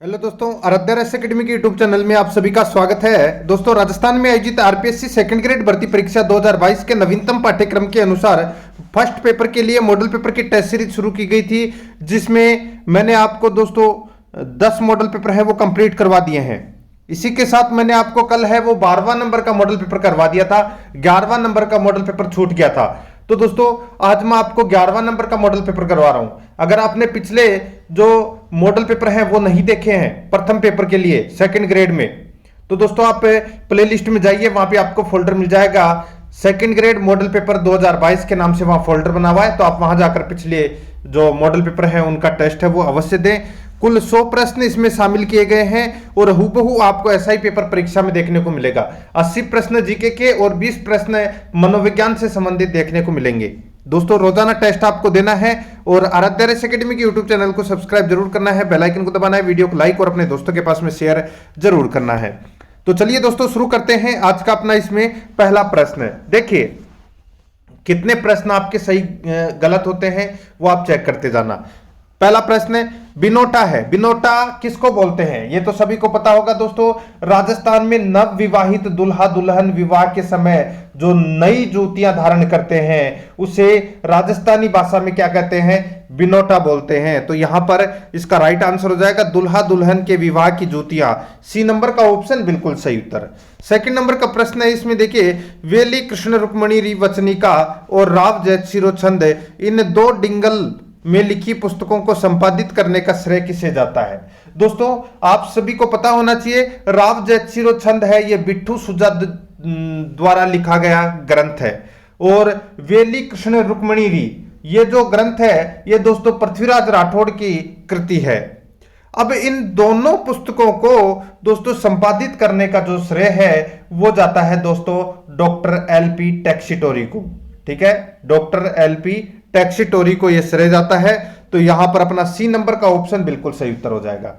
Hello दोस्तों, Aaradhya race academy के YouTube channel में आप सभी का स्वागत है। दोस्तों, राजस्थान में आयोजित आरपीएससी सेकंड ग्रेड भर्ती परीक्षा 2022 के नवीनतम पाठ्यक्रम के अनुसार फर्स्ट पेपर के लिए मॉडल पेपर की टेस्ट सीरीज शुरू की गई थी, जिसमें मैंने आपको दोस्तों 10 मॉडल पेपर है वो कंप्लीट करवा दिए हैं। इसी के साथ मैंने आपको कल है वो 12वां नंबर का मॉडल पेपर करवा दिया था, 11वां नंबर का मॉडल पेपर छूट गया था। तो दोस्तों, आज मैं आपको 11वां नंबर का मॉडल पेपर करवा रहा हूं। अगर आपने पिछले जो मॉडल पेपर हैं वो नहीं देखे हैं प्रथम पेपर के लिए सेकंड ग्रेड में, तो दोस्तों आप प्लेलिस्ट में जाइए, वहां पे आपको फोल्डर मिल जाएगा सेकंड ग्रेड मॉडल पेपर 2022 के नाम से वहां फोल्डर बना हुआ है। तो आप वहां जाकर पिछले जो मॉडल पेपर है उनका टेस्ट है वो अवश्य दें। कुल 100 प्रश्न इसमें शामिल किए गए हैं और हूबहू आपको ऐसा ही पेपर परीक्षा में देखने को मिलेगा। 80 प्रश्न जीके के और 20 प्रश्न मनोविज्ञान से संबंधित देखने को मिलेंगे। दोस्तों, रोजाना टेस्ट आपको देना है और आराध्या रेस एकेडमी के यूट्यूब चैनल को सब्सक्राइब जरूर करना है, बेल आइकन को दबाना है, वीडियो को लाइक और अपने दोस्तों के पास में शेयर जरूर करना है। तो चलिए दोस्तों, शुरू करते हैं आज का अपना इसमें पहला प्रश्न। देखिए कितने प्रश्न आपके सही गलत होते हैं वो आप चेक करते जाना। पहला प्रश्न बिनोटा है। बिनोटा किसको बोलते हैं? ये तो सभी को पता होगा दोस्तों। राजस्थान में नव विवाहित दुल्हा दुल्हन विवाह के समय जो नई जूतियां धारण करते हैं उसे राजस्थानी भाषा में क्या कहते हैं? बिनोटा बोलते हैं। तो यहां पर इसका राइट आंसर हो जाएगा दुल्हा दुल्हन के विवाह की जूतियां। सी नंबर का ऑप्शन बिल्कुल सही उत्तर। सेकंड नंबर का प्रश्न है, इसमें देखिए वेली कृष्ण रुक्मणी री वचनिका और राव जयसिरो छंद इन दो डिंगल में लिखी पुस्तकों को संपादित करने का श्रेय किसे जाता है? दोस्तों, आप सभी को पता होना चाहिए राव जयसिरो छंद है ये बिट्ठू सुजा द्वारा लिखा गया ग्रंथ है, और वेली कृष्ण रुक्मणी री ये जो ग्रंथ है ये दोस्तों पृथ्वीराज राठौड़ की कृति है। अब इन दोनों पुस्तकों को दोस्तों संपादित करने का जो श्रेय है वो जाता है दोस्तों डॉक्टर एलपी टैक्सीटोरी को। ठीक है, डॉक्टर एलपी टैक्सीटोरी को यह श्रेय जाता है। तो यहां पर अपना सी नंबर का ऑप्शन बिल्कुल सही उत्तर हो जाएगा।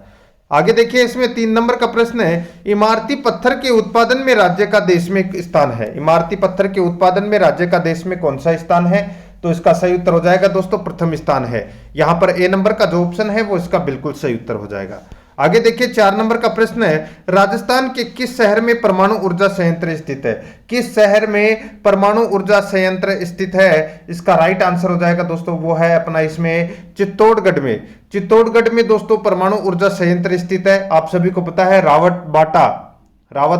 आगे देखिए, इसमें 3 नंबर का प्रश्न है इमारती पत्थर के उत्पादन में राज्य का देश में स्थान है। इमारती पत्थर के उत्पादन में राज्य का देश में कौन सा स्थान है? तो इसका सही उत्तर हो जाएगा दोस्तों प्रथम स्थान है। यहां पर ए नंबर का जो ऑप्शन है वो इसका बिल्कुल सही उत्तर हो जाएगा। आगे देखिए 4 नंबर का प्रश्न है राजस्थान के किस शहर में परमाणु ऊर्जा संयंत्र स्थित है? किस शहर में परमाणु ऊर्जा संयंत्र स्थित है? इसका राइट आंसर हो जाएगा दोस्तों वो है अपना इसमें चित्तौड़गढ़ में। चित्तौड़गढ़ में दोस्तों परमाणु ऊर्जा संयंत्र स्थित है। आप सभी को पता है रावत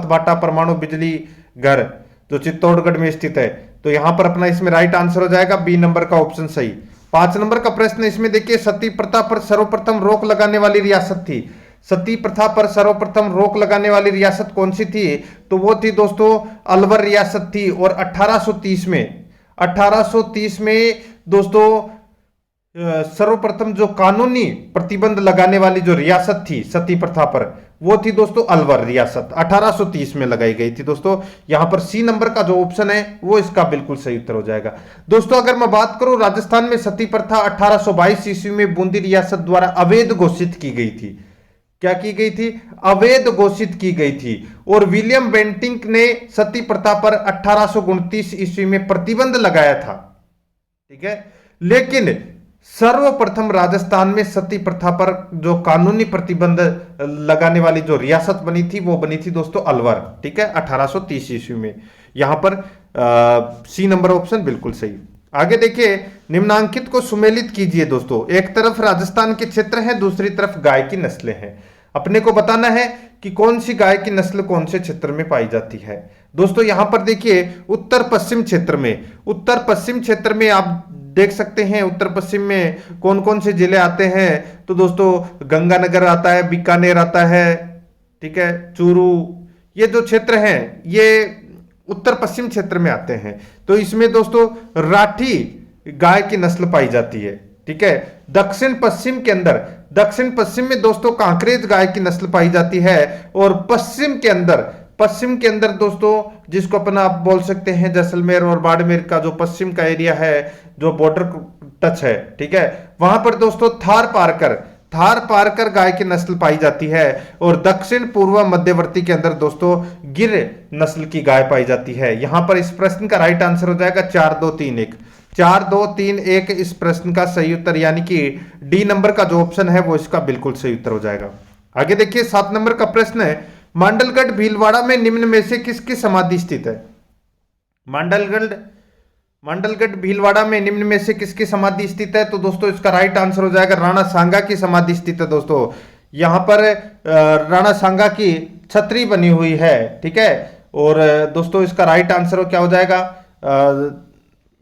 बाटा परमाणु बिजली घर जो चित्तौड़गढ़ में स्थित है। तो यहां पर अपना इसमें राइट आंसर हो जाएगा बी नंबर का ऑप्शन सही। 5 नंबर का प्रश्न इसमें देखिए सती प्रथा पर सर्वप्रथम रोक लगाने वाली रियासत थी। सती प्रथा पर सर्वप्रथम रोक लगाने वाली रियासत कौन सी थी? तो वो थी दोस्तों अलवर रियासत थी। और 1830 में दोस्तों सर्वप्रथम जो कानूनी प्रतिबंध लगाने वाली जो रियासत थी सती प्रथा पर वो थी दोस्तों अलवर रियासत। 1830 में लगाई गई थी दोस्तों। यहां पर सी नंबर का जो ऑप्शन है वो इसका बिल्कुल सही उत्तर हो जाएगा। दोस्तों, अगर मैं बात करूं राजस्थान में सती प्रथा 1822 ईस्वी में बूंदी रियासत द्वारा अवैध घोषित की गई थी। क्या की गई थी? अवैध घोषित की गई थी। और विलियम बेंटिंक ने सती प्रथा पर 1829 ईस्वी में प्रतिबंध लगाया था। ठीक है, लेकिन सर्वप्रथम राजस्थान में सती प्रथा पर जो कानूनी प्रतिबंध लगाने वाली जो रियासत बनी थी वो बनी थी दोस्तों अलवर। ठीक है, 1830 ईस्वी में। यहां पर सी नंबर ऑप्शन बिल्कुल सही। आगे देखिए निम्नांकित को सुमेलित कीजिए दोस्तों। एक तरफ राजस्थान के क्षेत्र हैं, दूसरी तरफ गाय की नस्लें हैं। अपने को बताना है कि कौन सी गाय की नस्ल कौन से क्षेत्र में पाई जाती है। दोस्तों, यहां पर देखिए उत्तर पश्चिम क्षेत्र में आप देख सकते हैं उत्तर पश्चिम में कौन कौन से जिले आते हैं। तो दोस्तों गंगानगर आता है, बीकानेर आता है, ठीक है, चूरू, ये जो क्षेत्र हैं ये उत्तर पश्चिम क्षेत्र में आते हैं। तो इसमें दोस्तों राठी गाय की नस्ल पाई जाती है। ठीक है, दक्षिण पश्चिम में दोस्तों कांकरेज गाय की नस्ल पाई जाती है। और पश्चिम के अंदर दोस्तों जिसको अपना आप बोल सकते हैं जैसलमेर और बाड़मेर का जो पश्चिम का एरिया है जो बॉर्डर टच है, ठीक है, वहां पर दोस्तों थार पारकर गाय की नस्ल पाई जाती है। और दक्षिण पूर्व मध्यवर्ती के अंदर दोस्तों गिर नस्ल की गाय पाई जाती है। यहां पर इस प्रश्न का राइट आंसर हो जाएगा 4-2-3-1 इस प्रश्न का सही उत्तर, यानी कि डी नंबर का जो ऑप्शन है वो इसका बिल्कुल सही उत्तर हो जाएगा। आगे देखिए 7 नंबर का प्रश्न है, मांडलगढ़ भीलवाड़ा में निम्न में से किसकी समाधि स्थित है? मांडलगढ़ भीलवाड़ा में निम्न में से किसकी समाधि स्थित है? तो दोस्तों इसका राइट आंसर हो जाएगा राणा सांगा की समाधि स्थित है। दोस्तों यहां पर राणा सांगा की छतरी बनी हुई है, ठीक है। और दोस्तों इसका राइट आंसर क्या हो जाएगा?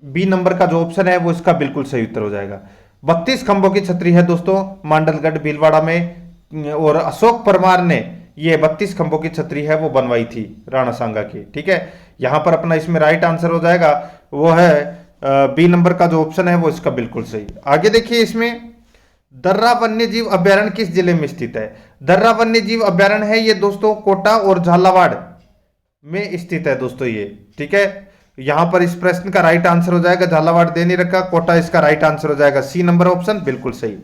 बी नंबर का जो ऑप्शन है वो इसका बिल्कुल सही उत्तर हो जाएगा। 32 खंभों की छतरी है दोस्तों मांडलगढ़ भीलवाड़ा में, और अशोक परमार ने ये 32 खंभों की छतरी है वो बनवाई थी राणा सांगा की, ठीक है। यहां पर अपना इसमें राइट आंसर हो जाएगा वो है बी नंबर का जो ऑप्शन है वो इसका बिल्कुल सही। आगे देखिए इसमें दर्रा वन्य जीव अभ्यारण्य किस जिले में स्थित है? दर्रा वन्य जीव अभ्यारण्य है ये दोस्तों कोटा और झालावाड़ में स्थित है दोस्तों ये, ठीक है। यहां पर इस प्रश्न का राइट आंसर हो जाएगा, झालावाड़ दे नहीं रखा, कोटा इसका राइट आंसर हो जाएगा, सी नंबर ऑप्शन बिल्कुल सही।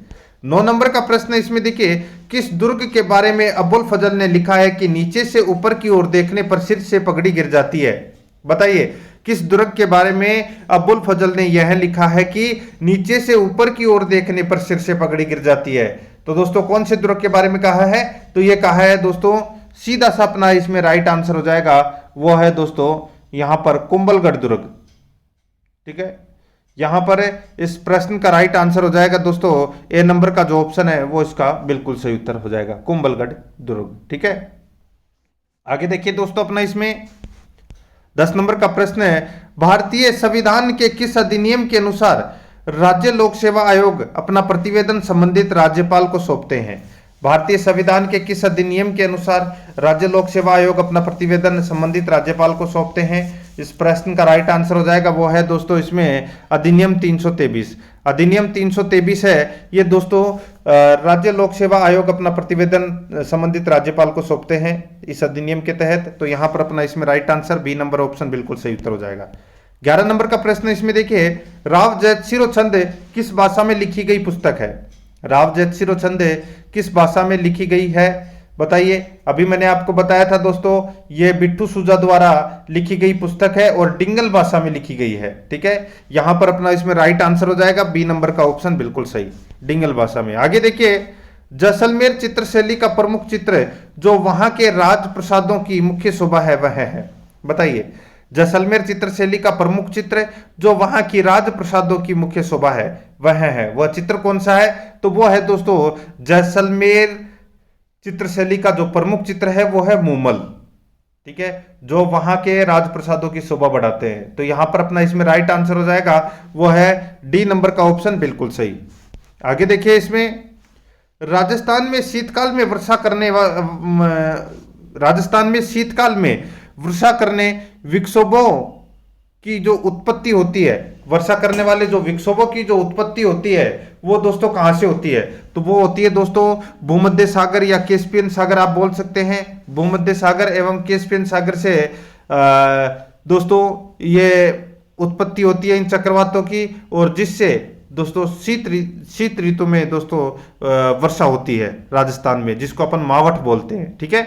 9 नंबर का प्रश्न इसमें देखिए, किस दुर्ग के बारे में अबुल फजल ने लिखा है कि नीचे से ऊपर की ओर देखने पर सिर से पगड़ी गिर जाती है? बताइए किस दुर्ग के बारे में अबुल फजल ने यह लिखा है कि नीचे से ऊपर की ओर देखने पर सिर से पगड़ी गिर जाती है? तो दोस्तों कौन से दुर्ग के बारे में कहा है? तो यह कहा है दोस्तों, सीधा सा अपना इसमें राइट आंसर हो जाएगा वो है दोस्तों यहां पर कुंभलगढ़ दुर्ग, ठीक है। यहां पर इस प्रश्न का राइट आंसर हो जाएगा दोस्तों ए नंबर का जो ऑप्शन है वो इसका बिल्कुल सही उत्तर हो जाएगा, कुंभलगढ़ दुर्ग, ठीक है। आगे देखिए दोस्तों अपना इसमें 10 नंबर का प्रश्न है, भारतीय संविधान के किस अधिनियम के अनुसार राज्य लोक सेवा आयोग अपना प्रतिवेदन संबंधित राज्यपाल को सौंपते हैं? भारतीय संविधान के किस अधिनियम के अनुसार राज्य लोक सेवा आयोग अपना प्रतिवेदन संबंधित राज्यपाल को सौंपते हैं? इस प्रश्न का राइट आंसर हो जाएगा वो है दोस्तों इसमें अधिनियम 323। अधिनियम 323 है ये दोस्तों, राज्य लोक सेवा आयोग अपना प्रतिवेदन संबंधित राज्यपाल को सौंपते हैं इस अधिनियम के तहत। तो यहां पर अपना इसमें right answer B number option बिल्कुल सही उत्तर हो जाएगा। 11 नंबर का प्रश्न इसमें देखिए, राव जयसिरोछंद किस भाषा में लिखी गई पुस्तक है? राव जयसिरोछंद किस भाषा में लिखी गई है? बताइए। अभी मैंने आपको बताया था दोस्तों ये बिट्टू सुजा द्वारा लिखी गई पुस्तक है और डिंगल भाषा में लिखी गई है, ठीक है। यहां पर अपना इसमें राइट आंसर हो जाएगा बी नंबर का ऑप्शन बिल्कुल सही, डिंगल भाषा में। आगे देखिए, जैसलमेर चित्रशैली का प्रमुख चित्र जो वहां के राजप्रसादों की मुख्य शोभा है वह है? बताइए। जैसलमेर चित्रशैली का प्रमुख चित्र जो वहां की राजप्रसादों की मुख्य शोभा है वह चित्र कौन सा है? तो वो है दोस्तों जैसलमेर चित्रशैली का जो प्रमुख चित्र है वो है मूमल, ठीक है, जो वहां के राजप्रसादों की शोभा बढ़ाते हैं। तो यहां पर अपना इसमें राइट आंसर हो जाएगा वो है डी नंबर का ऑप्शन बिल्कुल सही। आगे देखिए इसमें, राजस्थान में शीतकाल में वर्षा करने विक्षोभों की जो उत्पत्ति होती है, वर्षा करने वाले जो विक्षोभों की जो उत्पत्ति होती है वो दोस्तों कहां से होती है? तो वो होती है दोस्तों भूमध्य सागर या कैस्पियन सागर आप बोल सकते हैं। भूमध्य सागर एवं कैस्पियन सागर से दोस्तों ये उत्पत्ति होती है इन चक्रवातों की, और जिससे दोस्तों शीत ऋतु में दोस्तों वर्षा होती है राजस्थान में, जिसको अपन मावठ बोलते हैं, ठीक है।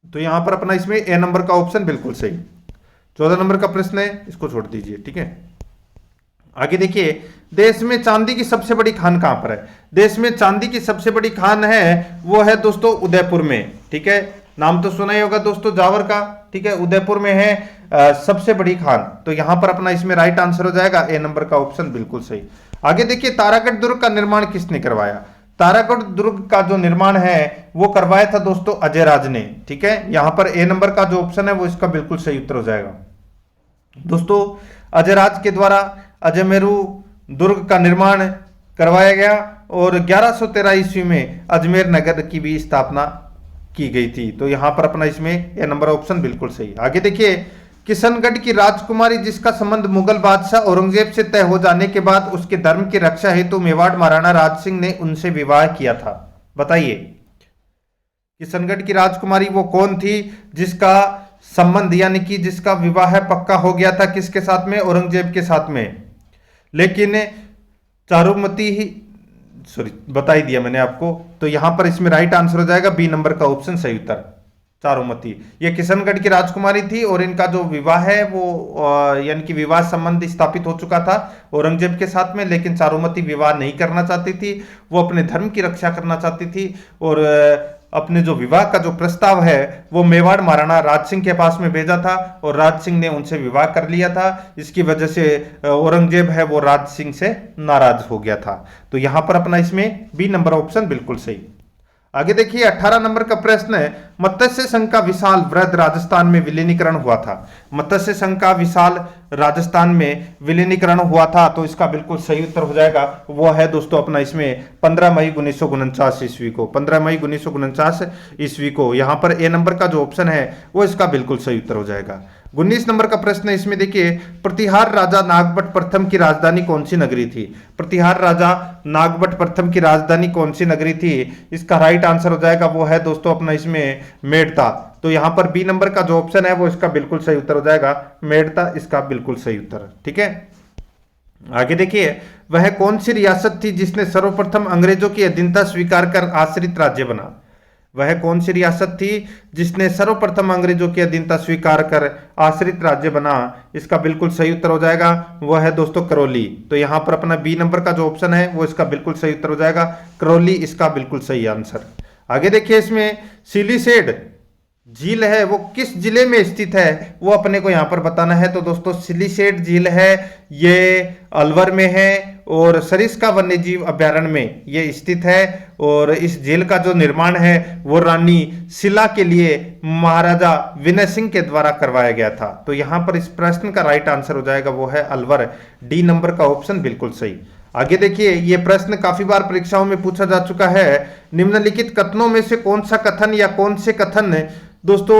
तो यहां पर अपना इसमें ए नंबर का ऑप्शन बिल्कुल सही। 14 नंबर का प्रश्न है, इसको छोड़ दीजिए, ठीक है। आगे देखिए, देश में चांदी की सबसे बड़ी खान कहां पर है? देश में चांदी की सबसे बड़ी खान है वो है दोस्तों उदयपुर में, ठीक है। नाम तो सुना ही होगा दोस्तों जावर का, ठीक है। उदयपुर में है सबसे बड़ी खान। तो यहां पर अपना इसमें राइट आंसर हो जाएगा ए नंबर का ऑप्शन बिल्कुल सही। आगे देखिए, तारागढ़ दुर्ग का निर्माण किसने करवाया? तारागढ़ दुर्ग का जो निर्माण है वो करवाया था दोस्तों अजय राज ने, ठीक है। यहां पर ए नंबर का जो ऑप्शन है वो इसका बिल्कुल सही उत्तर हो जाएगा। दोस्तों अजय राज के द्वारा अजमेरू दुर्ग का निर्माण करवाया गया और 1113 ईस्वी में अजमेर नगर की भी स्थापना की गई थी। तो यहां पर अपना इसमें ए नंबर ऑप्शन बिल्कुल सही। आगे देखिए, किशनगढ़ की राजकुमारी जिसका संबंध मुगल बादशाह औरंगजेब से तय हो जाने के बाद उसके धर्म की रक्षा हेतु मेवाड़ महाराणा राज सिंह ने उनसे विवाह किया था? बताइए। किशनगढ़ की राजकुमारी वो कौन थी जिसका संबंध यानी कि जिसका विवाह पक्का हो गया था किसके साथ में? औरंगजेब के साथ में। लेकिन चारुमती ही बता ही दिया मैंने आपको। तो यहां पर इसमें राइट आंसर हो जाएगा बी नंबर का ऑप्शन सही उत्तर, चारुमती। ये किशनगढ़ की राजकुमारी थी और इनका जो विवाह है वो यानी कि विवाह संबंध स्थापित हो चुका था औरंगजेब के साथ में, लेकिन चारुमती विवाह नहीं करना चाहती थी। वो अपने धर्म की रक्षा करना चाहती थी और अपने जो विवाह का जो प्रस्ताव है वो मेवाड़ महाराणा राज सिंह के पास में भेजा था और राज सिंह ने उनसे विवाह कर लिया था। इसकी वजह से औरंगजेब है वो राज सिंह से नाराज हो गया था। तो यहां पर अपना इसमें बी नंबर ऑप्शन बिल्कुल सही। आगे देखिए 18 नंबर का प्रश्न है, मत्स्य संघ का विशाल वृहद राजस्थान में विलीनीकरण हुआ था। मत्स्य संघ का विशाल राजस्थान में विलीनीकरण हुआ था, तो इसका बिल्कुल सही उत्तर हो जाएगा वो है दोस्तों अपना इसमें 15 मई 1949 ईस्वी को, 15 मई 1949 ईस्वी को। यहां पर ए नंबर का जो ऑप्शन है वो इसका बिल्कुल सही उत्तर हो जाएगा। 19 नंबर का प्रश्न है, इसमें देखिए प्रतिहार राजा नागभट्ट प्रथम की राजधानी कौन सी नगरी थी। प्रतिहार राजा नागभट्ट प्रथम की राजधानी कौन सी नगरी थी, इसका राइट आंसर हो जाएगा वो है दोस्तों अपना इसमें मेड़ता। तो यहां पर बी नंबर का जो ऑप्शन है वो इसका बिल्कुल सही उत्तर हो जाएगा, मेड़ता इसका बिल्कुल सही उत्तर। ठीक है, आगे देखिए वह कौन सी रियासत थी जिसने सर्वप्रथम अंग्रेजों की अधीनता स्वीकार कर आश्रित राज्य बना। वह कौन सी रियासत थी जिसने सर्वप्रथम अंग्रेजों की अधीनता स्वीकार कर आश्रित राज्य बना, इसका बिल्कुल सही उत्तर हो जाएगा वह है दोस्तों करौली। तो यहां पर अपना बी नंबर का जो ऑप्शन है वो इसका बिल्कुल सही उत्तर हो जाएगा, करौली इसका बिल्कुल सही आंसर। आगे देखिए इसमें सिलीसेड झील है वो किस जिले में स्थित है वो अपने को यहां पर बताना है। तो दोस्तों सिलीसेड झील है ये अलवर में है और सरिस्का वन्य जीव अभ्यारण्य में ये स्थित है और इस झील का जो निर्माण है वो रानी शिला के लिए महाराजा विनय सिंह के द्वारा करवाया गया था। तो यहां पर इस प्रश्न का राइट आंसर हो जाएगा वो है अलवर, डी नंबर का ऑप्शन बिल्कुल सही। आगे देखिए ये प्रश्न काफी बार परीक्षाओं में पूछा जा चुका है, निम्नलिखित कथनों में से कौन सा कथन या कौन से कथन दोस्तों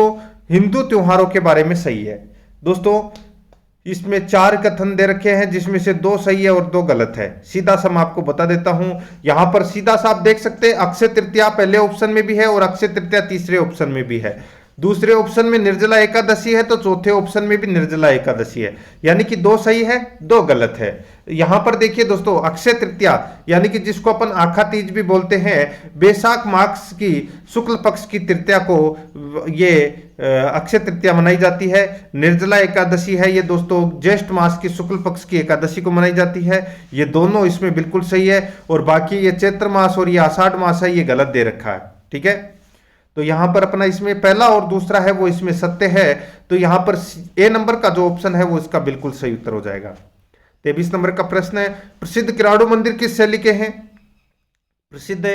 हिंदू त्योहारों के बारे में सही है। दोस्तों इसमें 4 कथन दे रखे हैं जिसमें से 2 सही है और 2 गलत है। सीधा सा मैं आपको बता देता हूं, यहां पर सीधा सा आप देख सकते हैं अक्षय तृतीया पहले ऑप्शन में भी है और अक्षय तृतीया तीसरे ऑप्शन में भी है। दूसरे ऑप्शन में निर्जला एकादशी है तो चौथे ऑप्शन में भी निर्जला एकादशी है, यानी कि 2 सही है 2 गलत है। यहां पर देखिए दोस्तों अक्षय तृतीया यानी कि जिसको अपन आखा तीज भी बोलते हैं, बैसाख मास की शुक्ल पक्ष की तृतीया को ये अक्षय तृतीया मनाई जाती है। निर्जला एकादशी है ये दोस्तों ज्येष्ठ मास की शुक्ल पक्ष की एकादशी को मनाई जाती है। ये दोनों इसमें बिल्कुल सही है और बाकी ये चैत्र मास और ये आषाढ़ मास है ये गलत दे रखा है। ठीक है, तो यहां पर अपना इसमें पहला और दूसरा है वो इसमें सत्य है। तो यहां पर ए नंबर का जो ऑप्शन है वो इसका बिल्कुल सही उत्तर हो जाएगा। 23 नंबर का प्रश्न है, प्रसिद्ध किराड़ू मंदिर किस शैली के हैं। प्रसिद्ध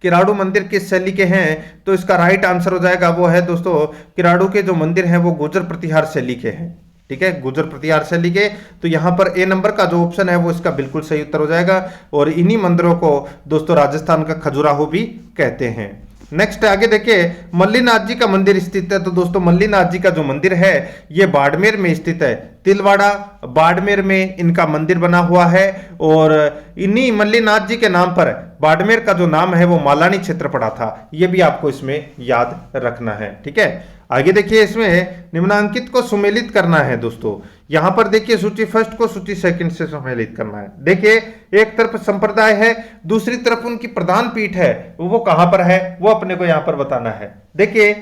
किराड़ू मंदिर किस शैली के हैं, तो इसका राइट आंसर हो जाएगा वो है दोस्तों किराड़ू के जो मंदिर हैं वो गुर्जर प्रतिहार शैली के हैं। ठीक है, गुर्जर प्रतिहार शैली के। तो यहां पर ए नंबर का जो ऑप्शन है वो इसका बिल्कुल सही उत्तर हो जाएगा और इन्हीं मंदिरों को दोस्तों राजस्थान का खजुराहो भी कहते हैं। नेक्स्ट आगे देखिए मल्लीनाथ जी का मंदिर स्थित है। तो दोस्तों मल्लीनाथ जी का जो मंदिर है ये बाड़मेर में स्थित है, तिलवाड़ा बाड़मेर में इनका मंदिर बना हुआ है और इन्हीं मल्लीनाथ जी के नाम पर बाड़मेर का जो नाम है वो मालानी क्षेत्र पड़ा था, ये भी आपको इसमें याद रखना है। ठीक है, आगे देखिए इसमें निम्नांकित को सुमेलित करना है दोस्तों। यहां पर देखिए सूची फर्स्ट को सूची सेकंड से सम्मिलित करना है। देखिए एक तरफ संप्रदाय है, दूसरी तरफ उनकी प्रधान पीठ है, वो कहां पर है वो अपने को यहां पर बताना है। देखिए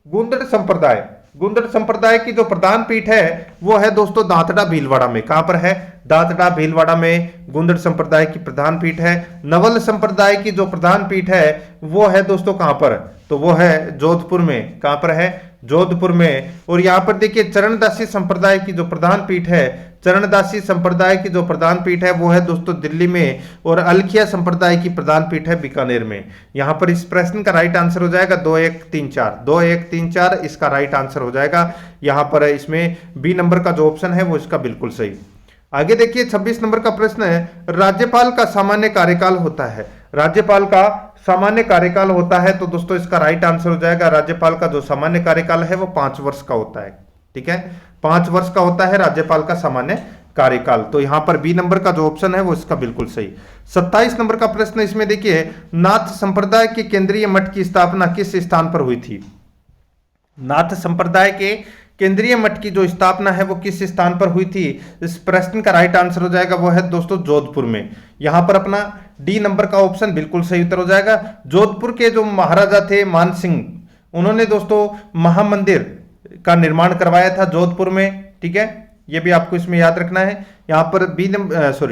गुंदड़ संप्रदाय, गुंदड़ संप्रदाय की जो प्रधान पीठ है वो है दोस्तों दांतड़ा भीलवाड़ा में। कहां पर है, दांतड़ा भीलवाड़ा में गुंदड़ संप्रदाय की प्रधान पीठ है। नवल संप्रदाय की जो प्रधान पीठ है वो है दोस्तों कहां पर, तो वो है जोधपुर में। कहां पर है, जोधपुर में। और यहां पर देखिए चरणदासी संप्रदाय की जो प्रधान पीठ है, चरणदासी संप्रदाय की जो प्रधान पीठ है वो है दोस्तों दिल्ली में और अलखिया संप्रदाय की प्रधान पीठ है बीकानेर में। यहां पर इस प्रश्न का राइट आंसर हो जाएगा 2 1 3 4, 2 1 3 4 इसका राइट आंसर हो जाएगा। यहां पर इसमें बी नंबर का जो ऑप्शन है वो इसका बिल्कुल सही। आगे देखिए 26 नंबर का प्रश्न है, राज्यपाल का सामान्य कार्यकाल होता है। राज्यपाल का सामान्य कार्यकाल होता है, तो दोस्तों इसका राइट आंसर हो जाएगा राज्यपाल का जो सामान्य कार्यकाल है वो 5 वर्ष का होता है। ठीक है, 5 वर्ष का होता है राज्यपाल का सामान्य कार्यकाल। तो यहां पर बी नंबर का जो ऑप्शन है वो इसका बिल्कुल सही। 27 नंबर का प्रश्न इसमें देखिए नाथ संप्रदाय के केंद्रीय मठ की स्थापना किस स्थान पर हुई थी। नाथ संप्रदाय के केंद्रीय मठ की जो स्थापना है वो किस स्थान पर हुई थी, इस प्रश्न का राइट आंसर हो जाएगा वो है दोस्तों जोधपुर में। यहां पर अपना डी नंबर का ऑप्शन बिल्कुल सही उत्तर हो जाएगा। जोधपुर के जो महाराजा थे मान सिंह, उन्होंने दोस्तों महामंदिर का निर्माण करवाया था जोधपुर में, ठीक है, ये भी आपको इसमें याद रखना है। यहां पर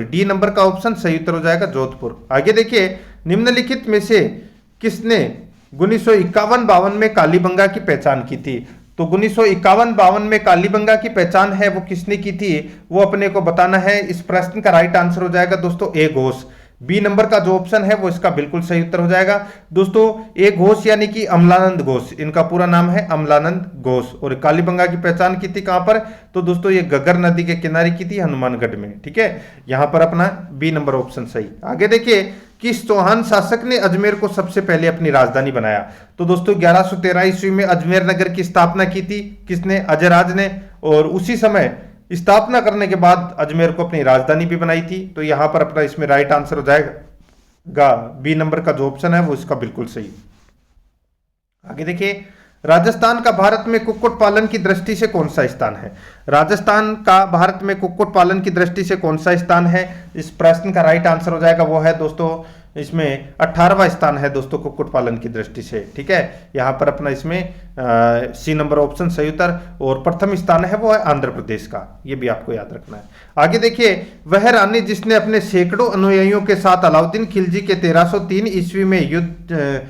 डी नंबर का ऑप्शन सही उत्तर हो जाएगा जोधपुर। आगे देखिए, निम्नलिखित में से किसने 1951-52 में कालीबंगा की पहचान की थी? तो 1951-52 में कालीबंगा की पहचान है वो किसने की थी, वो अपने को बताना है। इस प्रश्न का राइट आंसर हो जाएगा दोस्तों ए घोष। बी नंबर का जो ऑप्शन है वो इसका बिल्कुल सही उत्तर हो जाएगा दोस्तों। ए घोष यानी कि अमलानंद घोष, इनका पूरा नाम है अमलानंद घोष। और कालीबंगा की पहचान की थी कहां पर? तो दोस्तों ये घग्गर नदी के किनारे की थी, हनुमानगढ़ में, ठीक है। यहां पर अपना बी नंबर ऑप्शन सही। आगे देखिए, किस चौहान शासक ने अजमेर को सबसे पहले अपनी राजधानी बनाया? तो दोस्तों 1113 ईस्वी में अजमेर नगर की स्थापना की थी किसने? अजयराज ने। और उसी समय स्थापना करने के बाद अजमेर को अपनी राजधानी भी बनाई थी। तो यहां पर अपना इसमें राइट आंसर हो जाएगा बी नंबर का जो ऑप्शन है वो इसका बिल्कुल सही। आगे देखिए, राजस्थान का भारत में कुक्कुट पालन की दृष्टि से कौन सा स्थान है? राजस्थान का भारत में कुक्कुट पालन की दृष्टि से कौन सा स्थान है? इस प्रश्न का राइट आंसर हो जाएगा वो है दोस्तों इसमें 18वां स्थान है दोस्तों कुक्कुट पालन की दृष्टि से, ठीक है। यहां पर अपना इसमें सी नंबर ऑप्शन सही उत्तर। और प्रथम स्थान है वो है आंध्र प्रदेश का, ये भी आपको याद रखना है। आगे देखिए, वह रानी जिसने अपने सैकड़ों अनुयायियों के साथ अलाउद्दीन खिलजी के 1303 ईस्वी में युद्ध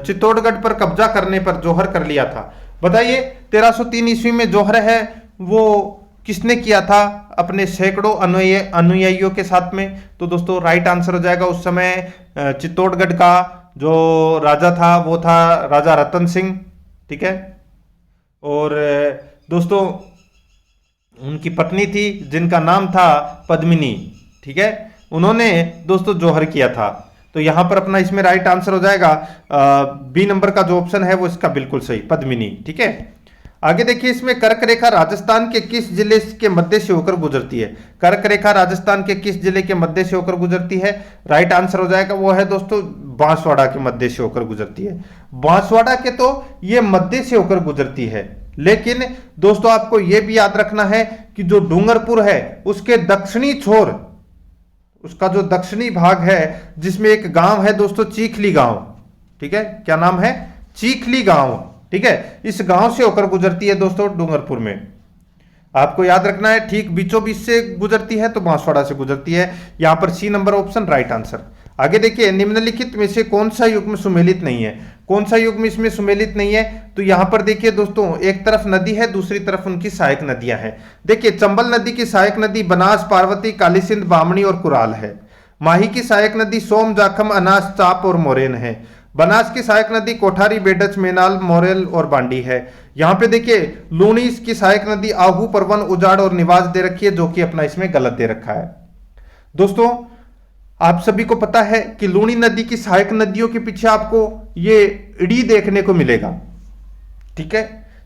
चित्तौड़गढ़ पर कब्जा करने पर जौहर कर लिया था? बताइए, 1303 ईस्वी में जौहर है वो किसने किया था अपने सैकड़ों अनुयायियों के साथ में? तो दोस्तों राइट आंसर हो जाएगा उस समय चित्तौड़गढ़ का जो राजा था वो था राजा रतन सिंह, ठीक है। और दोस्तों उनकी पत्नी थी जिनका नाम था पद्मिनी, ठीक है। उन्होंने दोस्तों जौहर किया था। तो यहां पर अपना इसमें राइट आंसर हो जाएगा बी नंबर का जो ऑप्शन है वो इसका बिल्कुल सही, पद्मिनी, ठीक है। आगे देखिए, इसमें कर्क रेखा राजस्थान के किस जिले के मध्य से होकर गुजरती है? कर्क रेखा राजस्थान के किस जिले के मध्य से होकर गुजरती है? राइट आंसर हो जाएगा वो है दोस्तों बांसवाड़ा के मध्य से होकर गुजरती है। बांसवाड़ा के तो ये मध्य से होकर गुजरती है, लेकिन दोस्तों आपको यह भी याद रखना है कि जो डूंगरपुर है उसके दक्षिणी छोर, उसका जो दक्षिणी भाग है जिसमें एक गांव है दोस्तों चीखली गांव, ठीक है। क्या नाम है? चीखली गांव, ठीक है। इस गांव से होकर गुजरती है दोस्तों डूंगरपुर में, आपको याद रखना है। ठीक बीचों बीच से गुजरती है तो बांसवाड़ा से गुजरती है। यहां पर C number option right answer. आगे देखिए, निम्नलिखित में से कौन सा युग्म सुमेलित नहीं है? कौन सा युग्म इसमें सुमेलित नहीं है? तो यहां पर देखिए दोस्तों, एक तरफ नदी है, दूसरी तरफ उनकी सहायक नदियां हैं। देखिए, चंबल नदी की सहायक नदी बनास, पार्वती, काली सिंध, बामणी और कुराल है। माही की सहायक नदी सोम, जाखम, अनास, चाप और मोरेन है। बनास की सहायक नदी कोठारी, बेडच, मेनाल, मोरेल और बांडी है। यहां पे देखिए लूणी की सहायक नदी आहू, परवन, उजाड़ और निवास दे रखी है, जो कि अपना इसमें गलत दे रखा है। दोस्तों आप सभी को पता है कि लूणी नदी की सहायक नदियों के पीछे आपको ये इड़ी देखने को मिलेगा, ठीक है।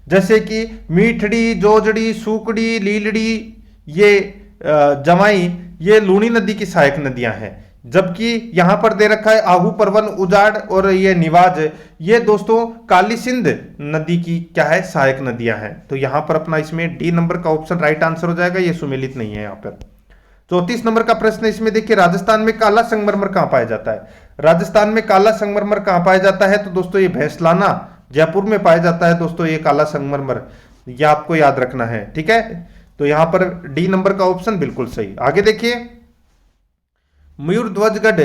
जैसे कि मीठड़ी, जोजड़ी, सूकड़ी, लीलड़ी, ये जमाई, ये लूणी नदी की सहायक नदियां हैं। जबकि यहां पर दे रखा है आहू, परवन, उजाड़ और ये निवाज, ये दोस्तों काली सिंध नदी की क्या है? सहायक नदियां हैं। तो यहां पर अपना इसमें डी नंबर का ऑप्शन राइट आंसर हो जाएगा, ये सुमेलित नहीं है यहां पर। 34 नंबर का प्रश्न इसमें देखिए, राजस्थान में काला संगमरमर कहां पाया जाता है? राजस्थान में काला संगमरमर कहां पाया जाता है? तो दोस्तों ये भैंसलाना जयपुर में पाया जाता है दोस्तों ये काला संगमरमर, ये आपको याद रखना है, ठीक है। तो यहां पर डी नंबर का ऑप्शन बिल्कुल सही। आगे देखिए, मयूरध्वजगढ़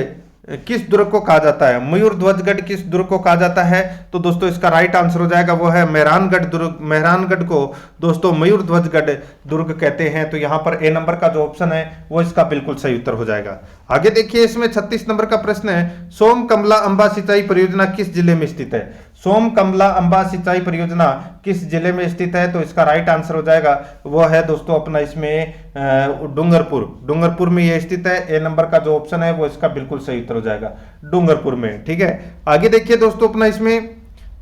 किस दुर्ग को कहा जाता है? मयूरध्वजगढ़ किस दुर्ग को कहा जाता है? तो दोस्तों इसका राइट आंसर हो जाएगा वो है मेहरानगढ़ दुर्ग। मेहरानगढ़ को दोस्तों मयूरध्वजगढ़ दुर्ग कहते हैं। तो यहां पर ए नंबर का जो ऑप्शन है वो इसका बिल्कुल सही उत्तर हो जाएगा। आगे देखिए, इसमें 36 नंबर का प्रश्न है, सोम कमला अंबा सिंचाई परियोजना किस जिले में स्थित है? सोम कमला अंबा सिंचाई परियोजना किस जिले में स्थित है? तो इसका राइट आंसर हो जाएगा वो है दोस्तों अपना इसमें डूंगरपुर में ये स्थित है। ए नंबर का जो ऑप्शन है वो इसका बिल्कुल सही उत्तर हो जाएगा, डूंगरपुर में, ठीक है। आगे देखिए दोस्तों, अपना इसमें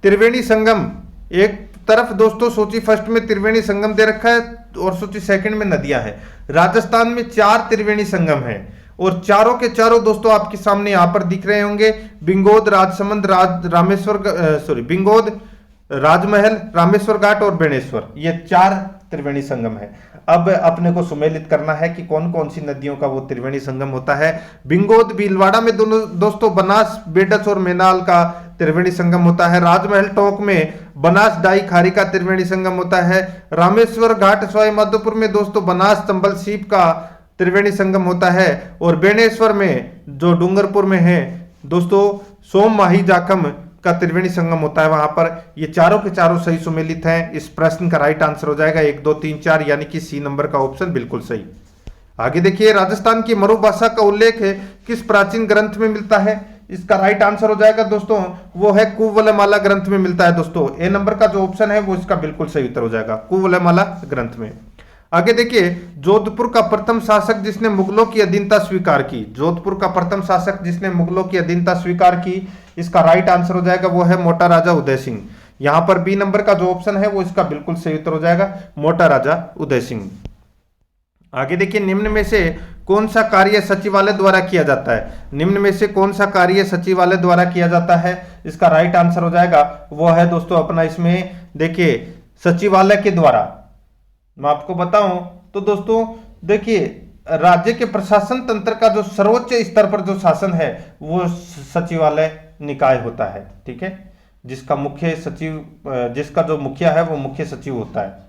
त्रिवेणी संगम, एक तरफ दोस्तों सूची फर्स्ट में त्रिवेणी संगम दे रखा है और सूची सेकंड में नदियां हैं। राजस्थान में 4 त्रिवेणी संगम हैं और चारों के चारों दोस्तों आपके सामने यहां पर दिख रहे होंगे, बिंगोद, राजसमंद, बिंगोद, राजमहल, रामेश्वर घाट और बेणेश्वर, ये 4 त्रिवेणी संगम है। अब अपने को सुमेलित करना है कि कौन कौन सी नदियों का वो त्रिवेणी संगम होता है। बिंगोद भीलवाड़ा में दोनों दोस्तों बनास, बेडच और मेनाल का त्रिवेणी संगम होता है। राजमहल टोंक में बनास डाई खारी का त्रिवेणी संगम होता है। रामेश्वर घाट सवाई माधोपुर में दोस्तों बनास चंबल सीप का त्रिवेणी संगम होता है। और बेणेश्वर में जो डूंगरपुर में है दोस्तों सोम माही जाखम का त्रिवेणी संगम होता है, वहां पर ये चारों के चारों सही सुमेलित हैं। इस प्रश्न का राइट आंसर हो जाएगा 1 2 3 4 यानी कि सी नंबर का ऑप्शन बिल्कुल सही। आगे देखिए, राजस्थान की मरु भाषा का उल्लेख है किस प्राचीन ग्रंथ में मिलता है? इसका राइट आंसर हो जाएगा दोस्तों वो है कुवलयमाला ग्रंथ में मिलता है दोस्तों। ए नंबर का जो ऑप्शन है वो इसका बिल्कुल सही उत्तर हो जाएगा, कुवलयमाला ग्रंथ में। आगे देखिए, जोधपुर का प्रथम शासक जिसने मुगलों की अधीनता स्वीकार की, जोधपुर का प्रथम शासक जिसने मुगलों की अधीनता स्वीकार की, इसका राइट आंसर हो जाएगा वो है मोटा राजा उदय सिंह। यहां पर बी नंबर का जो ऑप्शन है वो इसका बिल्कुल सही उत्तर हो जाएगा, मोटा राजा उदय सिंह। आगे देखिए, निम्न में से कौन सा कार्य सचिवालय द्वारा किया जाता है? निम्न में से कौन सा कार्य सचिवालय द्वारा किया जाता है? इसका राइट आंसर हो जाएगा वो है दोस्तों अपना इसमें देखिए सचिवालय के द्वारा। मैं आपको बताऊं तो दोस्तों देखिए, राज्य के प्रशासन तंत्र का जो सर्वोच्च स्तर पर जो शासन है वो सचिवालय निकाय होता है, ठीक है, जिसका मुख्य सचिव जिसका जो मुखिया है वो मुख्य सचिव होता है।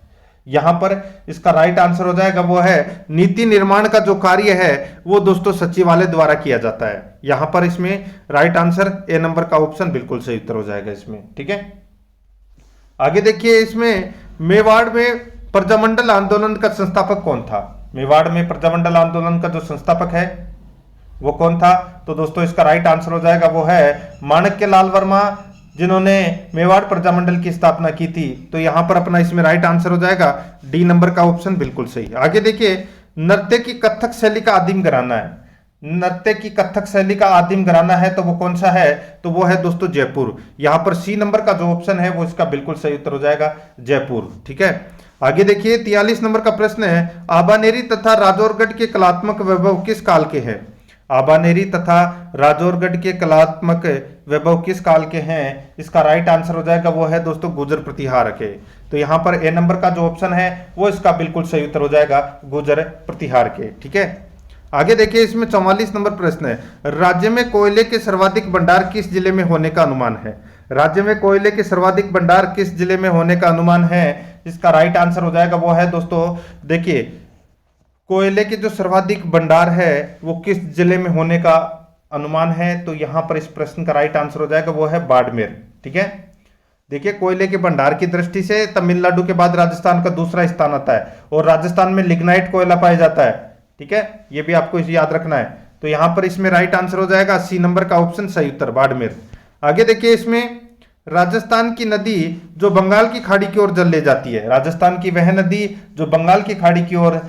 यहां पर इसका राइट आंसर हो जाएगा वो है नीति निर्माण का जो कार्य है वो दोस्तों सचिवालय द्वारा किया जाता है। यहां पर इसमें राइट आंसर ए नंबर का ऑप्शन बिल्कुल सही उत्तर हो जाएगा इसमें, ठीक है। आगे देखिए, इसमें मेवाड़ में प्रजामंडल आंदोलन का संस्थापक कौन था? मेवाड़ में प्रजामंडल आंदोलन का जो संस्थापक है वो कौन था? तो दोस्तों इसका राइट आंसर हो जाएगा वो है माणक्यलाल वर्मा, जिन्होंने मेवाड़ प्रजामंडल की स्थापना की थी। तो यहां पर अपना इसमें राइट आंसर हो जाएगा डी नंबर का ऑप्शन बिल्कुल सही। आगे देखिए, नृत्य की कथक शैली का आदिम घराना है, नृत्य की कथक शैली का आदिम घराना है तो वो कौन सा है? तो वो है दोस्तों जयपुर। यहां पर सी नंबर का जो ऑप्शन है वो इसका बिल्कुल सही उत्तर हो जाएगा जयपुर, ठीक है। आगे देखिए, 43 नंबर का प्रश्न है, आबानेरी तथा राजौरगढ़ के कलात्मक वैभव किस काल के हैं? आबानेरी तथा राजौरगढ़ के कलात्मक वैभव किस काल के हैं? इसका राइट आंसर हो जाएगा वो है दोस्तों गुर्जर प्रतिहार के। तो यहां पर ए नंबर का जो ऑप्शन है वो इसका बिल्कुल सही उत्तर हो जाएगा गुर्जर प्रतिहार के, ठीक है। आगे देखिए, इसमें 44 नंबर प्रश्न है, राज्य में कोयले के सर्वाधिक भंडार किस जिले में होने का अनुमान है? राज्य में कोयले के सर्वाधिक भंडार किस जिले में होने का अनुमान है? इसका राइट आंसर हो जाएगा वो है दोस्तों देखिए कोयले के जो सर्वाधिक भंडार है वो किस जिले में होने का अनुमान है? तो यहां पर इस प्रश्न का राइट आंसर हो जाएगा वो है बाड़मेर, ठीक है। देखिए, कोयले के भंडार की दृष्टि से तमिलनाडु के बाद राजस्थान का दूसरा स्थान आता है और राजस्थान में लिग्नाइट कोयला पाया जाता है, ठीक है, ये भी आपको इसे याद रखना है। तो यहां पर इसमें राइट आंसर हो जाएगा सी नंबर का ऑप्शन सही उत्तर बाड़मेर। आगे देखिए, इसमें राजस्थान की नदी जो बंगाल की खाड़ी की ओर जल ले जाती है, राजस्थान की वह नदी जो बंगाल की खाड़ी की ओर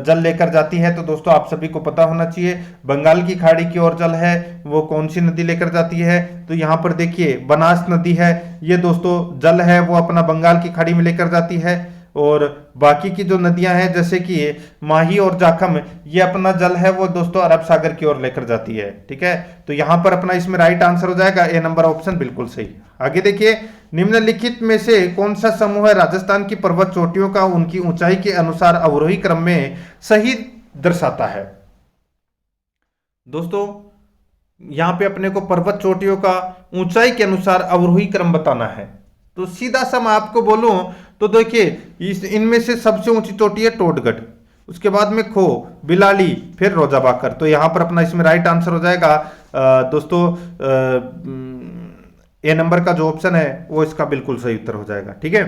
जल लेकर जाती है, तो दोस्तों आप सभी को पता होना चाहिए बंगाल की खाड़ी की ओर जल है वो कौन सी नदी लेकर जाती है? तो यहां पर देखिए बनास नदी है, ये दोस्तों जल है वो अपना बंगाल की खाड़ी में लेकर जाती है। और बाकी की जो नदियां हैं जैसे कि माही और जाखम, ये अपना जल है वो दोस्तों अरब सागर की ओर लेकर जाती है, ठीक है। तो यहां पर अपना इसमें राइट आंसर हो जाएगा ए नंबर ऑप्शन बिल्कुल सही। आगे देखिए, निम्नलिखित में से कौन सा समूह है राजस्थान की पर्वत चोटियों का उनकी ऊंचाई के अनुसार अवरोही क्रम में सही दर्शाता है? दोस्तों यहां पे अपने को पर्वत चोटियों का ऊंचाई के अनुसार अवरोही क्रम बताना है। तो सीधा सा मैं आपको बोलूं तो देखिए इनमें से सबसे ऊंची चोटी है टोडगढ़, उसके बाद में खो, बिलाली, फिर रोजाबाकर। तो यहां पर अपना इसमें राइट आंसर हो जाएगा दोस्तों ए नंबर का जो ऑप्शन है वो इसका बिल्कुल सही उत्तर हो जाएगा, ठीक है।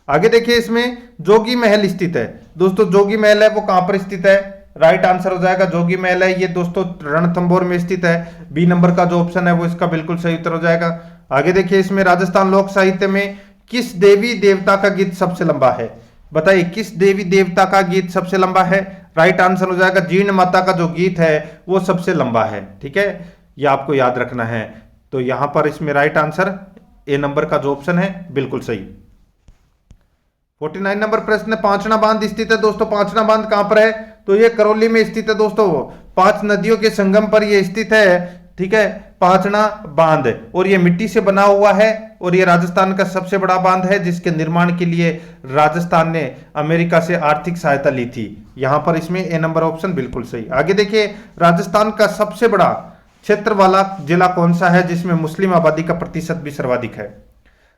आगे देखिए, इसमें जोगी महल स्थित है। दोस्तों जोगी महल है वो कहां पर स्थित है? राइट आंसर हो जाएगा जोगी महल है ये दोस्तों रणथंभौर में स्थित है। बी नंबर का जो ऑप्शन है वो इसका बिल्कुल सही उत्तर हो जाएगा। आगे देखिए, इसमें राजस्थान लोक साहित्य में किस देवी देवता का गीत सबसे लंबा है? बताइए किस देवी देवता का गीत सबसे लंबा है? राइट आंसर हो जाएगा जीर्ण माता का जो गीत है वो सबसे लंबा है, ठीक है, ये आपको याद रखना है। तो यहां पर इसमें राइट आंसर ए नंबर का जो ऑप्शन है बिल्कुल सही। 49 नंबर प्रश्न, पांचना बांध स्थित है। दोस्तों पांचना बांध कहां पर है? तो ये करौली में स्थित है दोस्तों, 5 नदियों के संगम पर ये स्थित है, ठीक है, पांचना बांध। और ये मिट्टी से बना हुआ है और ये राजस्थान का सबसे बड़ा बांध है जिसके निर्माण के लिए राजस्थान ने अमेरिका से आर्थिक सहायता ली थी। यहां पर इसमें ए नंबर ऑप्शन बिल्कुल सही। आगे देखिए, राजस्थान का सबसे बड़ा क्षेत्र वाला जिला कौन सा है जिसमें मुस्लिम आबादी का प्रतिशत भी सर्वाधिक है?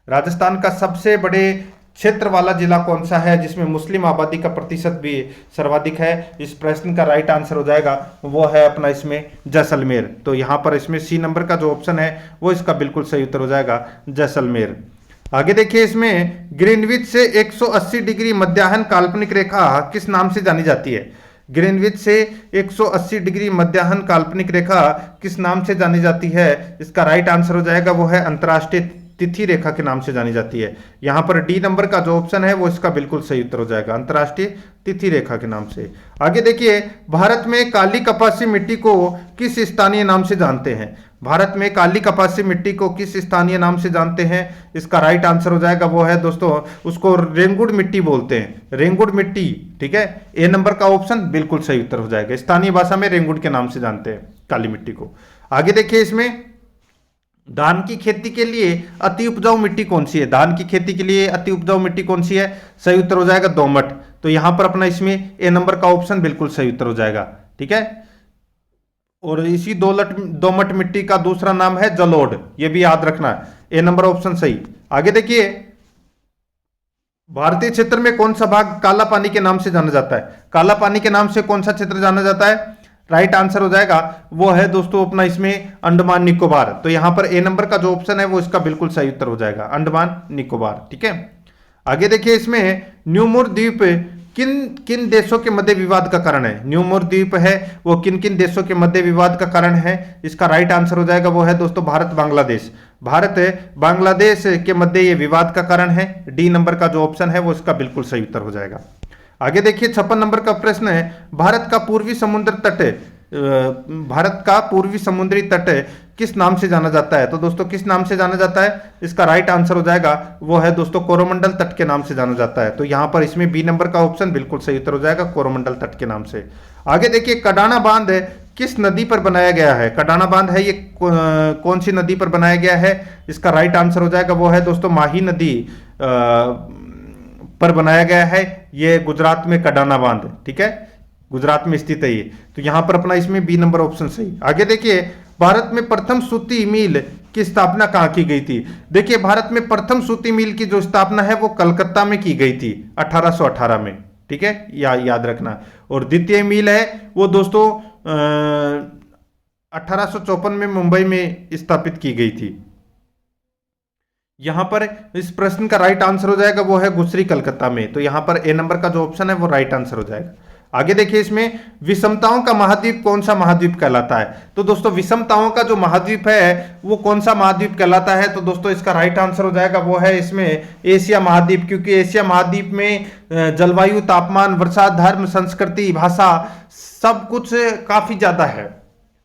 राजस्थान का सबसे बड़े क्षेत्र वाला जिला कौन सा है जिसमें मुस्लिम आबादी का प्रतिशत भी सर्वाधिक है? इस प्रश्न का राइट आंसर हो जाएगा वो है अपना इसमें जैसलमेर। तो यहां पर इसमें सी नंबर का जो ऑप्शन है वो इसका बिल्कुल सही उत्तर हो जाएगा जैसलमेर। आगे देखिए, इसमें ग्रीनविच से 180 डिग्री मध्याह्न काल्पनिक रेखा किस नाम से जानी जाती है? ग्रीनविच से 180 डिग्री मध्याह्न काल्पनिक रेखा किस नाम से जानी जाती है? इसका राइट आंसर हो जाएगा वो है अंतर्राष्ट्रीय तिथि रेखा के नाम से जानी जाती है। यहां पर डी नंबर का जो ऑप्शन है वो इसका बिल्कुल सही उत्तर हो जाएगा, अंतर्राष्ट्रीय तिथि रेखा के नाम से। आगे देखिए, भारत में काली कपासी मिट्टी को किस स्थानीय नाम से जानते हैं? भारत में काली कपासी मिट्टी को किस स्थानीय नाम से जानते हैं? इसका राइट आंसर हो जाएगा वो है दोस्तों, उसको रेंगुड़ मिट्टी बोलते हैं, रेंगुड़ मिट्टी। ठीक है, ए नंबर का ऑप्शन बिल्कुल सही उत्तर हो जाएगा। स्थानीय भाषा में रेंगुड़ के नाम से जानते हैं काली मिट्टी को। आगे देखिए, इसमें धान की खेती के लिए अति उपजाऊ मिट्टी कौन सी है? धान की खेती के लिए अति उपजाऊ मिट्टी कौन सी है? सही उत्तर हो जाएगा दोमट। तो यहां पर अपना इसमें ए नंबर का ऑप्शन बिल्कुल सही उत्तर हो जाएगा। ठीक है, और इसी दोमट मिट्टी का दूसरा नाम है जलोढ़, ये भी याद रखना है। ए नंबर ऑप्शन सही। आगे देखिए, भारतीय क्षेत्र में कौन सा भाग काला पानी के नाम से जाना जाता है? काला पानी के नाम से कौन सा क्षेत्र जाना जाता है? राइट आंसर हो जाएगा वो है दोस्तों अपना इसमें अंडमान निकोबार। तो यहां पर ए नंबर का जो ऑप्शन है वो इसका बिल्कुल सही उत्तर हो जाएगा, अंडमान निकोबार। ठीक है, आगे देखिए, इसमें न्यूमोर द्वीप किन किन देशों के मध्य विवाद का कारण है? न्यूमोर द्वीप है वो किन किन देशों के मध्य विवाद का कारण है? इसका राइट आंसर हो जाएगा वो है दोस्तों भारत बांग्लादेश। भारत बांग्लादेश के मध्य ये विवाद का कारण है। डी नंबर का जो ऑप्शन है वो इसका बिल्कुल सही उत्तर हो जाएगा। आगे देखिए, 56 नंबर का प्रश्न है, भारत का पूर्वी समुद्र तट, भारत का पूर्वी समुद्री तट किस नाम से जाना जाता है? तो दोस्तों किस नाम से जाना जाता है? इसका राइट आंसर हो जाएगा वो है दोस्तों कोरोमंडल तट के नाम से जाना जाता है। तो यहां पर इसमें बी नंबर का ऑप्शन बिल्कुल सही उत्तर हो जाएगा, कोरोमंडल तट के नाम से। आगे देखिए, कडाना बांध किस नदी पर बनाया गया है? कडाना बांध है ये कौन सी नदी पर बनाया गया है? इसका राइट आंसर हो जाएगा वो है दोस्तों माही नदी पर बनाया गया है। ये गुजरात में कडाना बांध, ठीक है, गुजरात में स्थित है ये। तो यहां पर अपना इसमें बी नंबर ऑप्शन सही। आगे देखिए, भारत में प्रथम सूती मिल की स्थापना कहां की गई थी? देखिए, भारत में प्रथम सूती मिल की जो स्थापना है वो कलकत्ता में की गई थी 1818 में। ठीक है, याद रखना। और द्वितीय मिल है वो दोस्तों 1854 में मुंबई में स्थापित की गई थी। यहां पर इस प्रश्न का राइट आंसर हो जाएगा वो है गुजरी कलकत्ता में। तो यहां पर ए नंबर का जो ऑप्शन है वो राइट आंसर हो जाएगा। आगे देखिए, इसमें विषमताओं का महाद्वीप कौन सा महाद्वीप कहलाता है? तो दोस्तों विषमताओं का जो महाद्वीप है वो कौन सा महाद्वीप कहलाता है? तो दोस्तों इसका राइट आंसर हो जाएगा वो है इसमें एशिया महाद्वीप, क्योंकि एशिया महाद्वीप में जलवायु, तापमान, वर्षा, धर्म, संस्कृति, भाषा सब कुछ काफी ज्यादा है,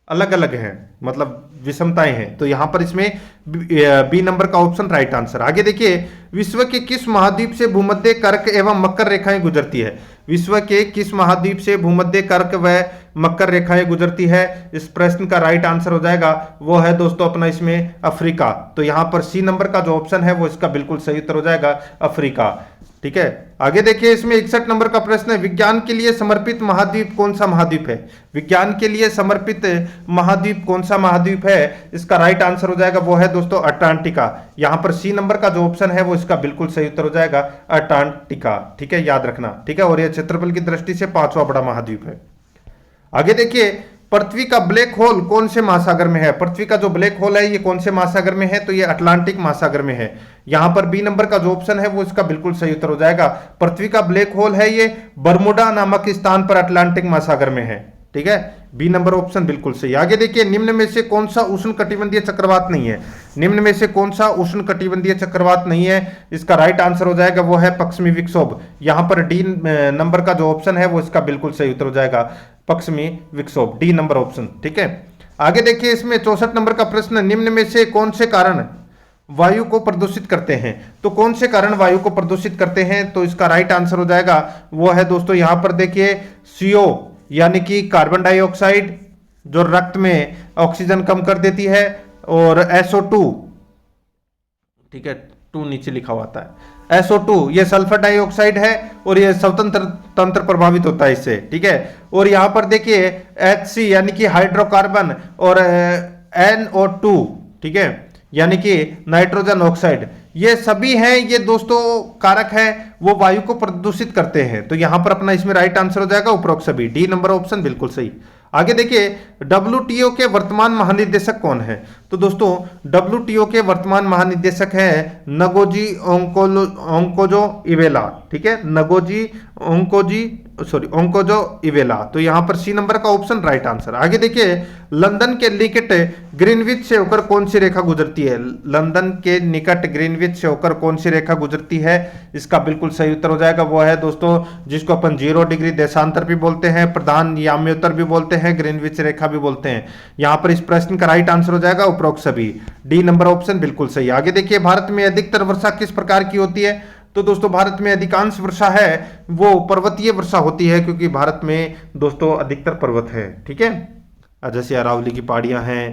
अलग अलग है, मतलब विषमताएं हैं। तो यहां पर इसमें बी नंबर का ऑप्शन राइट आंसर। आगे देखिए, विश्व के किस महाद्वीप से भूमध्य कर्क एवं मकर रेखाएं गुजरती है? विश्व के किस महाद्वीप से भूमध्य कर्क व मकर रेखाएं गुजरती है? इस प्रश्न का राइट आंसर हो जाएगा वो है दोस्तों अपना इसमें अफ्रीका। तो यहां पर सी नंबर का जो ऑप्शन है वो इसका बिल्कुल सही उत्तर हो जाएगा, अफ्रीका। ठीक है, आगे देखिए, इसमें 61 नंबर का प्रश्न है, विज्ञान के लिए समर्पित महाद्वीप कौन सा महाद्वीप है? विज्ञान के लिए समर्पित महाद्वीप कौन सा महाद्वीप है? इसका राइट आंसर हो जाएगा वो है दोस्तों अटलांटिका। यहां पर सी नंबर का जो ऑप्शन है वो इसका बिल्कुल सही उत्तर हो जाएगा, अटलांटिका। ठीक है, याद रखना। ठीक है, और यह क्षेत्रफल की दृष्टि से 5वां बड़ा महाद्वीप है। आगे देखिए, पृथ्वी का ब्लैक होल कौन से महासागर में है? पृथ्वी का जो ब्लैक होल है ये कौन से महासागर में है? तो ये अटलांटिक महासागर में है। यहां पर बी नंबर का जो ऑप्शन है वो इसका बिल्कुल सही उत्तर हो जाएगा। पृथ्वी का ब्लैक होल है ये बर्मुडा नामक स्थान पर अटलांटिक महासागर में है। ठीक है, बी नंबर ऑप्शन बिल्कुल सही। आगे देखिए, निम्न में से कौन सा उष्णकटिबंधीय चक्रवात नहीं है? निम्न में से कौन सा उष्णकटिबंधीय चक्रवात नहीं है? इसका राइट आंसर हो जाएगा वो है पश्चिमी विक्षोभ। यहां पर डी नंबर का जो ऑप्शन है वो इसका बिल्कुल सही उत्तर हो जाएगा, पश्चिमी विक्षोभ, डी नंबर ऑप्शन। ठीक है, आगे देखिए, इसमें 64 नंबर का प्रश्न, निम्न में से कौन से कारण वायु को प्रदूषित करते हैं? तो कौन से कारण वायु को प्रदूषित करते हैं? तो इसका राइट आंसर हो जाएगा वो है दोस्तों यहां पर देखिए CO यानी कि कार्बन डाइऑक्साइड, जो रक्त में ऑक्सीजन कम कर देती है, और SO2 ठीक है, 2 नीचे लिखा हुआ आता है। SO2 ये सल्फर डाइऑक्साइड है और ये स्वतंत्र तंत्र प्रभावित होता है इससे, ठीक है। और यहां पर देखिए HC यानी कि हाइड्रोकार्बन और NO2, ठीक है, यानी कि नाइट्रोजन ऑक्साइड, ये सभी हैं, ये दोस्तों कारक हैं, वो वायु को प्रदूषित करते हैं। तो यहां पर अपना इसमें राइट आंसर हो जाएगा उपरोक्त सभी, डी नंबर ऑप्शन बिल्कुल सही। आगे देखिए WTO के वर्तमान महानिदेशक कौन है? तो दोस्तों WTO के वर्तमान महानिदेशक है नगोजी ओंकोजो इवेला, ठीक है, ओंकोजो इवेला। तो यहां पर सी नंबर का ऑप्शन राइट आंसर। आगे देखिए लंदन के निकट ग्रीनविच से होकर कौन सी रेखा गुजरती है? लंदन के निकट ग्रीनविच से होकर कौन सी रेखा गुजरती है? इसका बिल्कुल सही उत्तर हो जाएगा, वो है दोस्तों जिसको अपन 0 डिग्री देशांतर भी बोलते हैं, प्रधान याम्योत्तर भी बोलते हैं, ग्रीनविच रेखा भी बोलते हैं। यहां पर इस प्रश्न का राइट आंसर हो जाएगा उपरोक्त सभी, डी नंबर ऑप्शन बिल्कुल सही। आगे देखिए भारत में अधिकतर वर्षा किस प्रकार की होती है? तो दोस्तों भारत में अधिकांश वर्षा है वो पर्वतीय वर्षा होती है, क्योंकि भारत में दोस्तों अधिकतर पर्वत है, ठीक है, जैसे अरावली की पहाड़ियां हैं,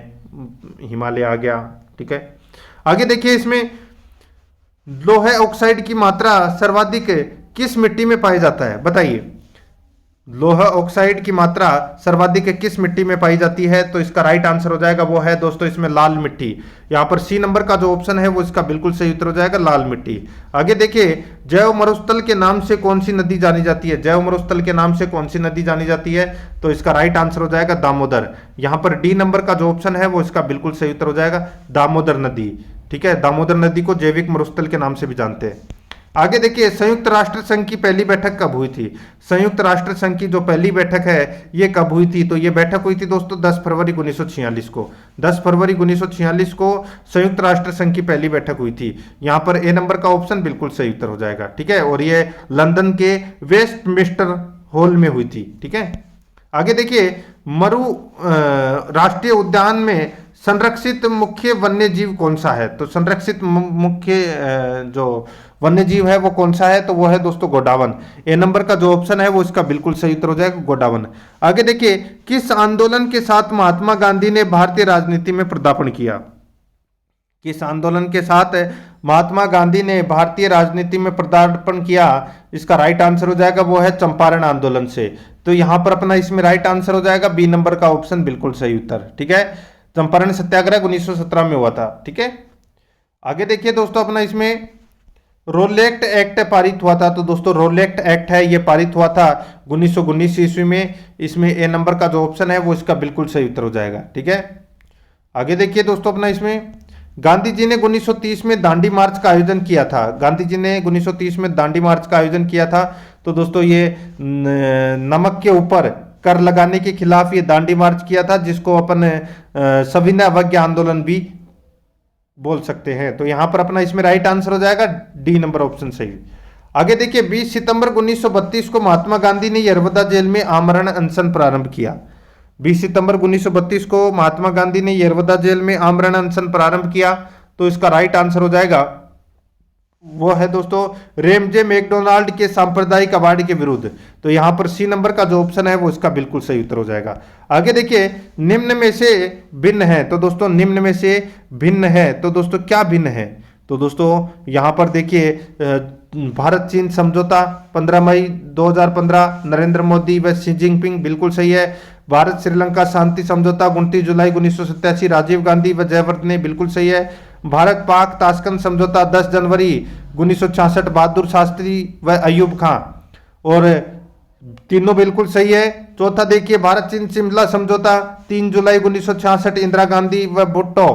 हिमालय आ गया, ठीक है। आगे देखिए इसमें लोहे ऑक्साइड की मात्रा सर्वाधिक किस मिट्टी में पाया जाता है? बताइए, लोहा ऑक्साइड की मात्रा सर्वाधिक किस मिट्टी में पाई जाती है? तो इसका राइट आंसर हो जाएगा वो है दोस्तों इसमें लाल मिट्टी। यहां पर सी नंबर का जो ऑप्शन है वो इसका बिल्कुल सही उत्तर हो जाएगा, लाल मिट्टी। आगे देखिए जैव मरुस्थल के नाम से कौन सी नदी जानी जाती है? जैव मरुस्थल के नाम से कौन सी नदी जानी जाती है? तो इसका राइट आंसर हो जाएगा दामोदर। यहां पर डी नंबर का जो ऑप्शन है वो इसका बिल्कुल सही उत्तर हो जाएगा, दामोदर नदी, ठीक है। दामोदर नदी को जैविक मरुस्थल के नाम से भी जानते हैं। आगे देखिए संयुक्त राष्ट्र संघ की पहली बैठक कब हुई थी? संयुक्त राष्ट्र संघ की जो पहली बैठक है ये कब हुई थी? तो ये बैठक हुई थी दोस्तों 10 फरवरी 1946 को। 10 फरवरी 1946 को संयुक्त राष्ट्र संघ की पहली बैठक हुई थी। यहां पर ए नंबर का ऑप्शन बिल्कुल सही उत्तर हो जाएगा, ठीक है। और ये लंदन के वेस्टमिंस्टर हॉल में हुई थी, ठीक है। आगे देखिए मरु राष्ट्रीय उद्यान में संरक्षित मुख्य वन्य जीव कौन सा है? तो संरक्षित मुख्य जो वन्य जीव है वो कौन सा है? तो वो है दोस्तों गोडावन। ए नंबर का जो ऑप्शन है वो इसका बिल्कुल सही उत्तर हो जाएगा, गोडावन। आगे देखिए किस आंदोलन के साथ महात्मा गांधी ने भारतीय राजनीति में पदार्पण किया? किस आंदोलन के साथ महात्मा गांधी ने भारतीय राजनीति में पदार्पण किया? इसका राइट आंसर हो जाएगा वो है चंपारण आंदोलन से। तो यहां पर अपना इसमें राइट आंसर हो जाएगा बी नंबर का ऑप्शन बिल्कुल सही उत्तर, ठीक है। चंपारण सत्याग्रह 1917 में हुआ था, ठीक है। आगे देखिए दोस्तों अपना इसमें रोलेक्ट एक्ट पारित हुआ था। तो दोस्तों रोलेक्ट एक्ट है ये पारित हुआ था 1919 ईस्वी में। इसमें ए नंबर का जो ऑप्शन है वो इसका बिल्कुल सही उत्तर हो जाएगा, ठीक है। आगे देखिए दोस्तों अपना इसमें गांधी जी ने 1930 में दांडी मार्च का आयोजन किया था। गांधी जी ने 1930 में दांडी मार्च का आयोजन किया था। तो दोस्तों ये नमक के ऊपर कर लगाने के खिलाफ ये दांडी मार्च किया था, जिसको अपन सविनय अवज्ञा आंदोलन भी बोल सकते हैं। तो यहां पर अपना इसमें राइट आंसर हो जाएगा डी नंबर ऑप्शन सही। आगे देखिए 20 सितंबर 1932 को महात्मा गांधी ने यरवदा जेल में आमरण अनशन प्रारंभ किया। 20 सितंबर 1932 को महात्मा गांधी ने यरवदा जेल में आमरण अनशन प्रारंभ किया। तो इसका राइट आंसर हो जाएगा वो है दोस्तों रेमजे मैकडोनाल्ड के सांप्रदायिक अवार्ड के विरुद्ध। तो यहां पर सी नंबर का जो ऑप्शन है वो इसका बिल्कुल सही उत्तर हो जाएगा। आगे देखिए निम्न में से भिन्न है। तो दोस्तों निम्न में से भिन्न है, तो दोस्तों क्या भिन्न है? तो दोस्तों यहां पर देखिए भारत चीन समझौता 15 मई 2015 नरेंद्र मोदी व शी जिनपिंग बिल्कुल सही है। भारत श्रीलंका शांति समझौता 29 जुलाई 1987 राजीव गांधी व जयवर्धने बिल्कुल सही है। भारत पाक ताशकंद समझौता 10 जनवरी 1966 बहादुर शास्त्री व अयूब खां, और तीनों बिल्कुल सही है। चौथा देखिए भारत चीन शिमला समझौता 3 जुलाई 1966 इंदिरा गांधी व भुट्टो।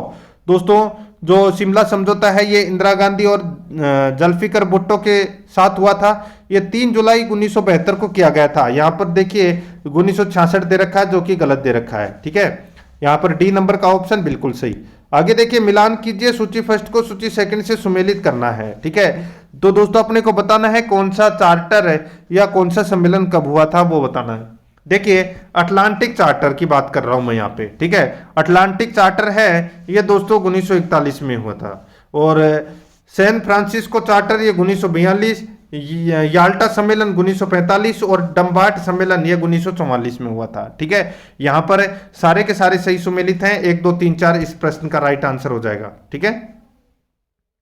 दोस्तों जो शिमला समझौता है ये इंदिरा गांधी और जुल्फिकार भुट्टो के साथ हुआ था। ये 3 जुलाई 1972 को किया गया था। यहाँ पर देखिए 1966 दे रखा है जो कि गलत दे रखा है, ठीक है। यहाँ पर डी नंबर का ऑप्शन बिल्कुल सही। आगे देखिए मिलान कीजिए सूची फर्स्ट को सूची सेकंड से सुमेलित करना है, ठीक है। तो दोस्तों अपने को बताना है कौन सा चार्टर है या कौन सा सम्मेलन कब हुआ था वो बताना है। देखिए अटलांटिक चार्टर की बात कर रहा हूं मैं यहाँ पे, ठीक है। अटलांटिक चार्टर है ये दोस्तों 1941 में हुआ था। और सैन फ्रांसिस्को चार्टर ये 1942, याल्टा सम्मेलन 1945 और डम्बार्ट सम्मेलन ये 1944 में हुआ था, ठीक है। यहां पर सारे के सारे सही सुमेलित हैं। 1 2 3 4 इस प्रश्न का राइट आंसर हो जाएगा, ठीक है।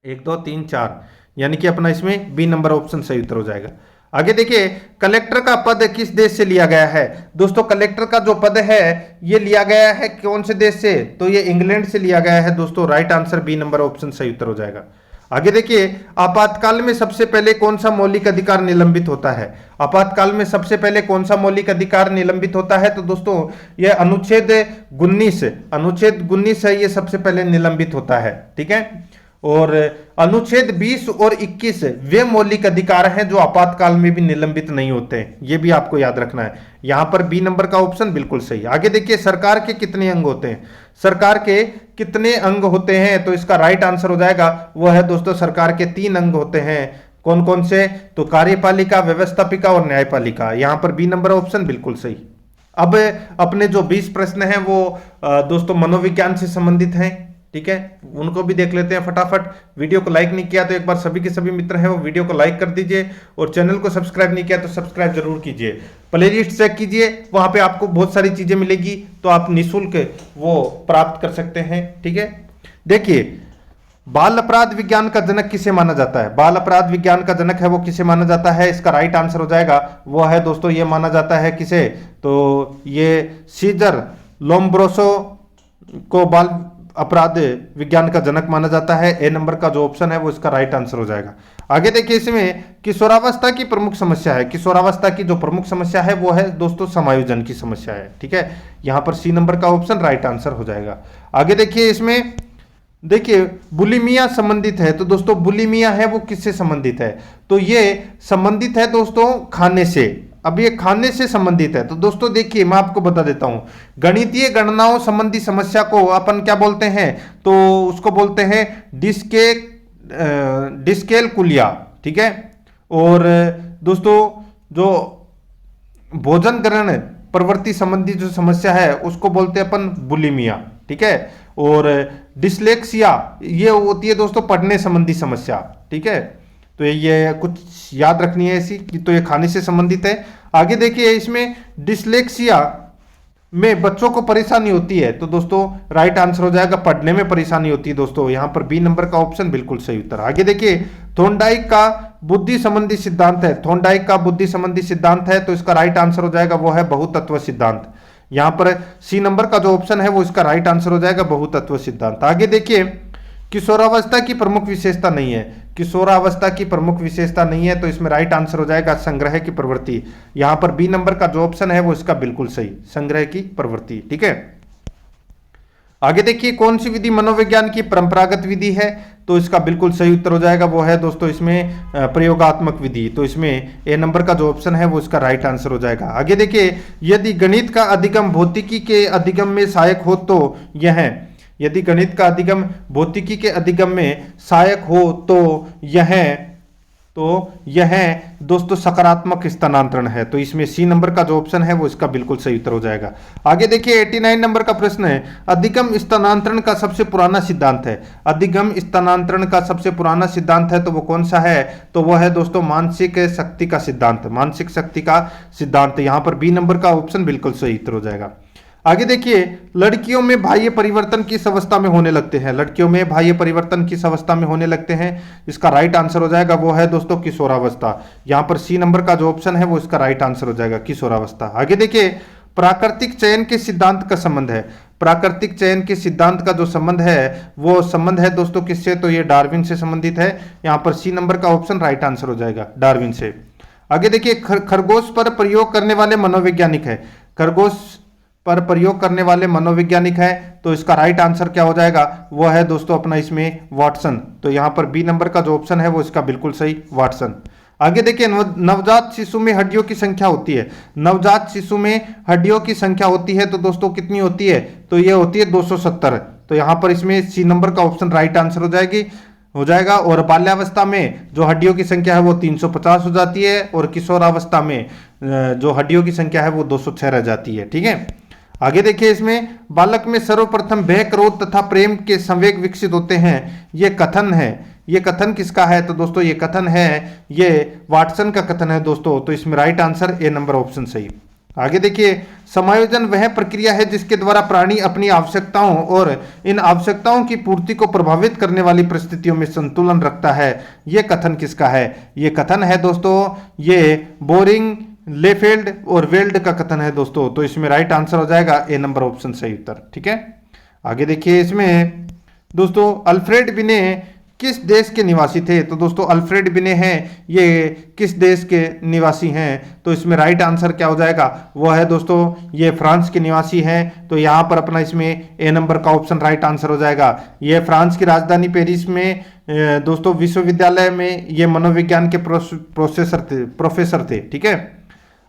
1 2 3 4, यानी कि अपना इसमें बी नंबर ऑप्शन सही उत्तर हो जाएगा। आगे देखिए, कलेक्टर का पद किस देश से लिया गया है? दोस्तों कलेक्टर का जो पद है ये लिया गया है कौन से देश से? तो ये इंग्लैंड से लिया गया है दोस्तों। Right answer B number option सही उत्तर हो जाएगा। आगे देखिए, आपातकाल में सबसे पहले कौन सा मौलिक अधिकार निलंबित होता है? आपातकाल में सबसे पहले कौन सा मौलिक अधिकार निलंबित होता है? तो दोस्तों ये अनुच्छेद 19 है, ये सबसे पहले निलंबित होता है, ठीक है। और अनुच्छेद 20 और 21 वे मौलिक अधिकार हैं जो आपातकाल में भी निलंबित नहीं होते हैं, ये भी आपको याद रखना है। यहां पर बी नंबर का ऑप्शन बिल्कुल सही। आगे देखिए, सरकार के कितने अंग होते हैं? सरकार के कितने अंग होते हैं? तो इसका राइट आंसर हो जाएगा वो है दोस्तों, सरकार के 3 अंग होते हैं। कौन कौन से? तो कार्यपालिका, व्यवस्थापिका और न्यायपालिका। यहां पर बी नंबर ऑप्शन बिल्कुल सही। अब अपने जो 20 प्रश्न हैं वो दोस्तों मनोविज्ञान से संबंधित हैं, ठीक है, उनको भी देख लेते हैं फटाफट। वीडियो को लाइक नहीं किया तो एक बार सभी के सभी मित्र हैं वो वीडियो को लाइक कर दीजिए, और चैनल को सब्सक्राइब नहीं किया तो सब्सक्राइब जरूर कीजिए। प्लेलिस्ट चेक कीजिए, वहां पे आपको बहुत सारी चीजें मिलेगी, तो आप निःशुल्क वो प्राप्त कर सकते हैं, ठीक है। देखिए, बाल अपराध विज्ञान का जनक किसे माना जाता है? बाल अपराध विज्ञान का जनक है वो किसे माना जाता है? इसका राइट आंसर हो जाएगा वो है दोस्तों, ये माना जाता है किसे? तो ये सीजर लोम्ब्रोसो को बाल अपराध विज्ञान का जनक माना जाता है। ए नंबर का जो ऑप्शन है वो इसका राइट आंसर हो जाएगा। आगे देखिए, इसमें किशोरावस्था की प्रमुख समस्या है। किशोरावस्था की जो प्रमुख समस्या है वो है दोस्तों समायोजन की समस्या है, ठीक है। यहां पर सी नंबर का ऑप्शन राइट आंसर हो जाएगा। आगे देखिए, इसमें देखिए बुलिमिया संबंधित है। तो दोस्तों बुलिमिया है वो किससे संबंधित है? तो ये संबंधित है दोस्तों खाने से। अब ये खाने से संबंधित है। तो दोस्तों देखिए, मैं आपको बता देता हूं, गणितीय गणनाओं संबंधी समस्या को अपन क्या बोलते हैं? तो उसको बोलते हैं डिस्केलकुलिया, ठीक है। और दोस्तों जो भोजन ग्रहण प्रवृत्ति संबंधी जो समस्या है उसको बोलते हैं अपन बुलिमिया, ठीक है। और डिसलेक्सिया ये होती है दोस्तों पढ़ने संबंधी समस्या, ठीक है। तो ये कुछ याद रखनी है ऐसी कि, तो ये खाने से संबंधित है। आगे देखिए, इसमें डिसलेक्सिया में बच्चों को परेशानी होती है। तो दोस्तों राइट आंसर हो जाएगा पढ़ने में परेशानी होती है दोस्तों। यहां पर बी नंबर का ऑप्शन बिल्कुल सही उत्तर। आगे देखिए, थोर्नडाइक का बुद्धि संबंधी सिद्धांत है। थोर्नडाइक का बुद्धि संबंधी सिद्धांत है, तो इसका राइट आंसर हो जाएगा वो है बहुतत्व सिद्धांत। यहां पर सी नंबर का जो ऑप्शन है वो इसका राइट आंसर हो जाएगा बहुतत्व सिद्धांत। आगे देखिए, किशोरावस्था की प्रमुख विशेषता नहीं है। किशोरावस्था की प्रमुख विशेषता नहीं है, तो इसमें राइट आंसर हो जाएगा संग्रह की प्रवृत्ति। यहां पर बी नंबर का जो ऑप्शन है वो इसका बिल्कुल सही, संग्रह की प्रवृत्ति, ठीक है। आगे देखिए, कौन सी विधि मनोविज्ञान की परंपरागत विधि है? तो इसका बिल्कुल सही उत्तर हो जाएगा वो है दोस्तों इसमें प्रयोगात्मक विधि। तो इसमें ए नंबर का जो ऑप्शन है वो इसका राइट आंसर हो जाएगा। आगे देखिए, यदि गणित का अधिगम भौतिकी के अधिगम में सहायक हो तो यह, यदि गणित का अधिगम भौतिकी के अधिगम में सहायक हो तो यह दोस्तों सकारात्मक स्थानांतरण है। तो इसमें सी नंबर का जो ऑप्शन है वो इसका बिल्कुल सही उत्तर हो जाएगा। आगे देखिए, 89 नंबर का प्रश्न है, अधिगम स्थानांतरण का सबसे पुराना सिद्धांत है। अधिगम स्थानांतरण का सबसे पुराना सिद्धांत है तो वो कौन सा है? तो वो है दोस्तों मानसिक शक्ति का सिद्धांत, मानसिक शक्ति का सिद्धांत। यहां पर बी नंबर का ऑप्शन बिल्कुल सही उत्तर हो जाएगा। आगे देखिए, लड़कियों में बाह्य परिवर्तन किस अवस्था में होने लगते हैं? लड़कियों में बाह्य परिवर्तन किस अवस्था में होने लगते हैं? इसका राइट आंसर हो जाएगा वो है दोस्तों किशोरावस्था। यहां पर सी नंबर का जो ऑप्शन है वो इसका राइट आंसर हो जाएगा किशोरावस्था। आगे देखिए, प्राकृतिक चयन के सिद्धांत का संबंध है। प्राकृतिक चयन के सिद्धांत का जो संबंध है वो संबंध है दोस्तों किससे? तो ये डार्विन से संबंधित है। यहां पर सी नंबर का ऑप्शन राइट आंसर हो जाएगा डार्विन से। आगे देखिए, खरगोश पर प्रयोग करने वाले मनोवैज्ञानिक है। खरगोश पर प्रयोग करने वाले मनोवैज्ञानिक है, तो इसका राइट आंसर क्या हो जाएगा? वो है दोस्तों अपना इसमें वाटसन। तो यहां पर बी नंबर का जो ऑप्शन है वो इसका बिल्कुल सही वाटसन। आगे देखिए, नवजात शिशु में हड्डियों की संख्या होती है। नवजात शिशु में हड्डियों की संख्या होती है तो दोस्तों कितनी होती है? तो ये होती है 270। तो यहां पर इसमें सी नंबर का ऑप्शन राइट आंसर हो जाएगा। और बाल्यावस्था में जो हड्डियों की संख्या है वो 350 हो जाती है, और किशोरावस्था में जो हड्डियों की संख्या है वो 206 रह जाती है, ठीक है। आगे देखिए, इसमें बालक में सर्वप्रथम भय, क्रोध तथा प्रेम के संवेग विकसित होते हैं, ये कथन है। ये कथन किसका है? तो दोस्तों ये कथन है, ये वाटसन का कथन है दोस्तों। तो इसमें right answer A number option सही। आगे देखिए, समायोजन वह प्रक्रिया है जिसके द्वारा प्राणी अपनी आवश्यकताओं और इन आवश्यकताओं की पूर्ति को प्रभावित करने वाली परिस्थितियों में संतुलन रखता है। यह कथन किसका है? यह कथन है दोस्तों, ये बोरिंग, लेफेल्ड और वेल्ड का कथन है दोस्तों। तो इसमें राइट आंसर हो जाएगा ए नंबर ऑप्शन सही उत्तर। ठीक है, आगे देखिए, इसमें दोस्तों अल्फ्रेड बिने किस देश के निवासी थे? तो दोस्तों अल्फ्रेड बिने हैं, ये किस देश के निवासी हैं? तो इसमें राइट आंसर क्या हो जाएगा? वो है दोस्तों, ये फ्रांस के निवासी हैं। तो यहाँ पर अपना इसमें ए नंबर का ऑप्शन राइट आंसर हो जाएगा। ये फ्रांस की राजधानी पेरिस में दोस्तों विश्वविद्यालय में ये मनोविज्ञान के प्रोफेसर थे। ठीक है,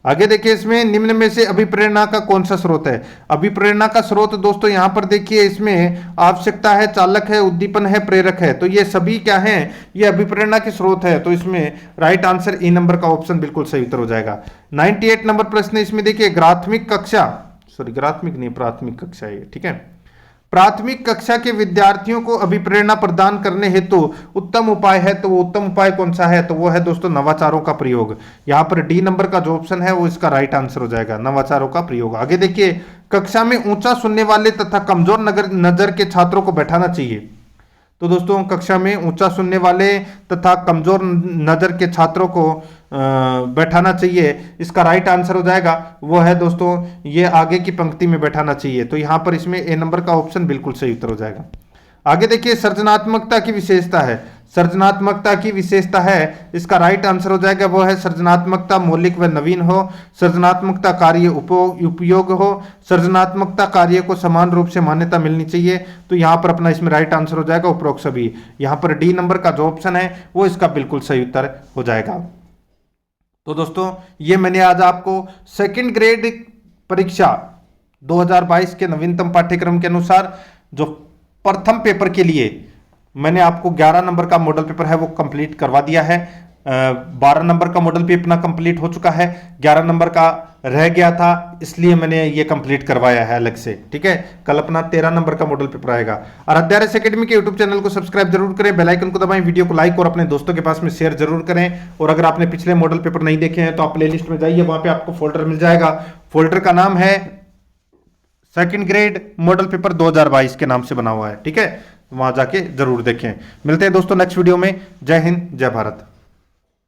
आगे देखिए, इसमें निम्न में से अभिप्रेरणा का कौन सा स्रोत है? अभिप्रेरणा का स्रोत दोस्तों यहाँ पर देखिए, इसमें आवश्यकता है, चालक है, उद्दीपन है, प्रेरक है। तो ये सभी क्या है? ये अभिप्रेरणा के स्रोत है। तो इसमें राइट आंसर ए नंबर का ऑप्शन बिल्कुल सही उत्तर हो जाएगा। 98 नंबर प्रश्न इसमें देखिए, प्राथमिक कक्षा है। ठीक है, प्राथमिक कक्षा के विद्यार्थियों को अभिप्रेरणा प्रदान करने हेतु उत्तम उपाय है। तो वो उत्तम उपाय कौन सा है? तो वो है दोस्तों नवाचारों का प्रयोग। यहां पर डी नंबर का जो ऑप्शन है वो इसका राइट आंसर हो जाएगा, नवाचारों का प्रयोग। आगे देखिए, कक्षा में ऊंचा सुनने वाले तथा कमजोर नजर के छात्रों को बैठाना चाहिए। तो दोस्तों कक्षा में ऊंचा सुनने वाले तथा कमजोर नजर के छात्रों को बैठाना चाहिए। इसका राइट आंसर हो जाएगा, वो है दोस्तों, ये आगे की पंक्ति में बैठाना चाहिए। तो यहां पर इसमें ए नंबर का ऑप्शन बिल्कुल सही उत्तर हो जाएगा। आगे देखिए, सृजनात्मकता की विशेषता है। सृजनात्मकता की विशेषता है, इसका राइट आंसर हो जाएगा, वो है सृजनात्मकता मौलिक व नवीन हो, सृजनात्मकता कार्य उपयोग हो, सृजनात्मकता कार्य को समान रूप से मान्यता मिलनी चाहिए। तो यहां पर अपना इसमें राइट आंसर हो जाएगा उपरोक्त सभी। यहां पर डी नंबर का जो ऑप्शन है वो इसका बिल्कुल सही उत्तर हो जाएगा। तो दोस्तों ये मैंने आज आपको सेकंड ग्रेड परीक्षा 2022 के नवीनतम पाठ्यक्रम के अनुसार जो प्रथम पेपर के लिए मैंने आपको 11 नंबर का मॉडल पेपर है वो कंप्लीट करवा दिया है। 12 नंबर का मॉडल पेपर अपना कंप्लीट हो चुका है, 11 नंबर का रह गया था, इसलिए मैंने ये कंप्लीट करवाया है अलग से। ठीक है, कल अपना 13 नंबर का मॉडल पेपर आएगा। और अध्याय एकेडमी के यूट्यूब चैनल को सब्सक्राइब जरूर करें, बेल आइकन को दबाएं, वीडियो को लाइक और अपने दोस्तों के पास में शेयर जरूर करें। और अगर आपने पिछले मॉडल पेपर नहीं देखे हैं तो आप प्लेलिस्ट में जाइए, वहां पे आपको फोल्डर मिल जाएगा। फोल्डर का नाम है सेकंड ग्रेड मॉडल पेपर 2022 के नाम से बना हुआ है। ठीक है, वहां जाके जरूर देखें। मिलते हैं दोस्तों नेक्स्ट वीडियो में। जय हिंद, जय भारत।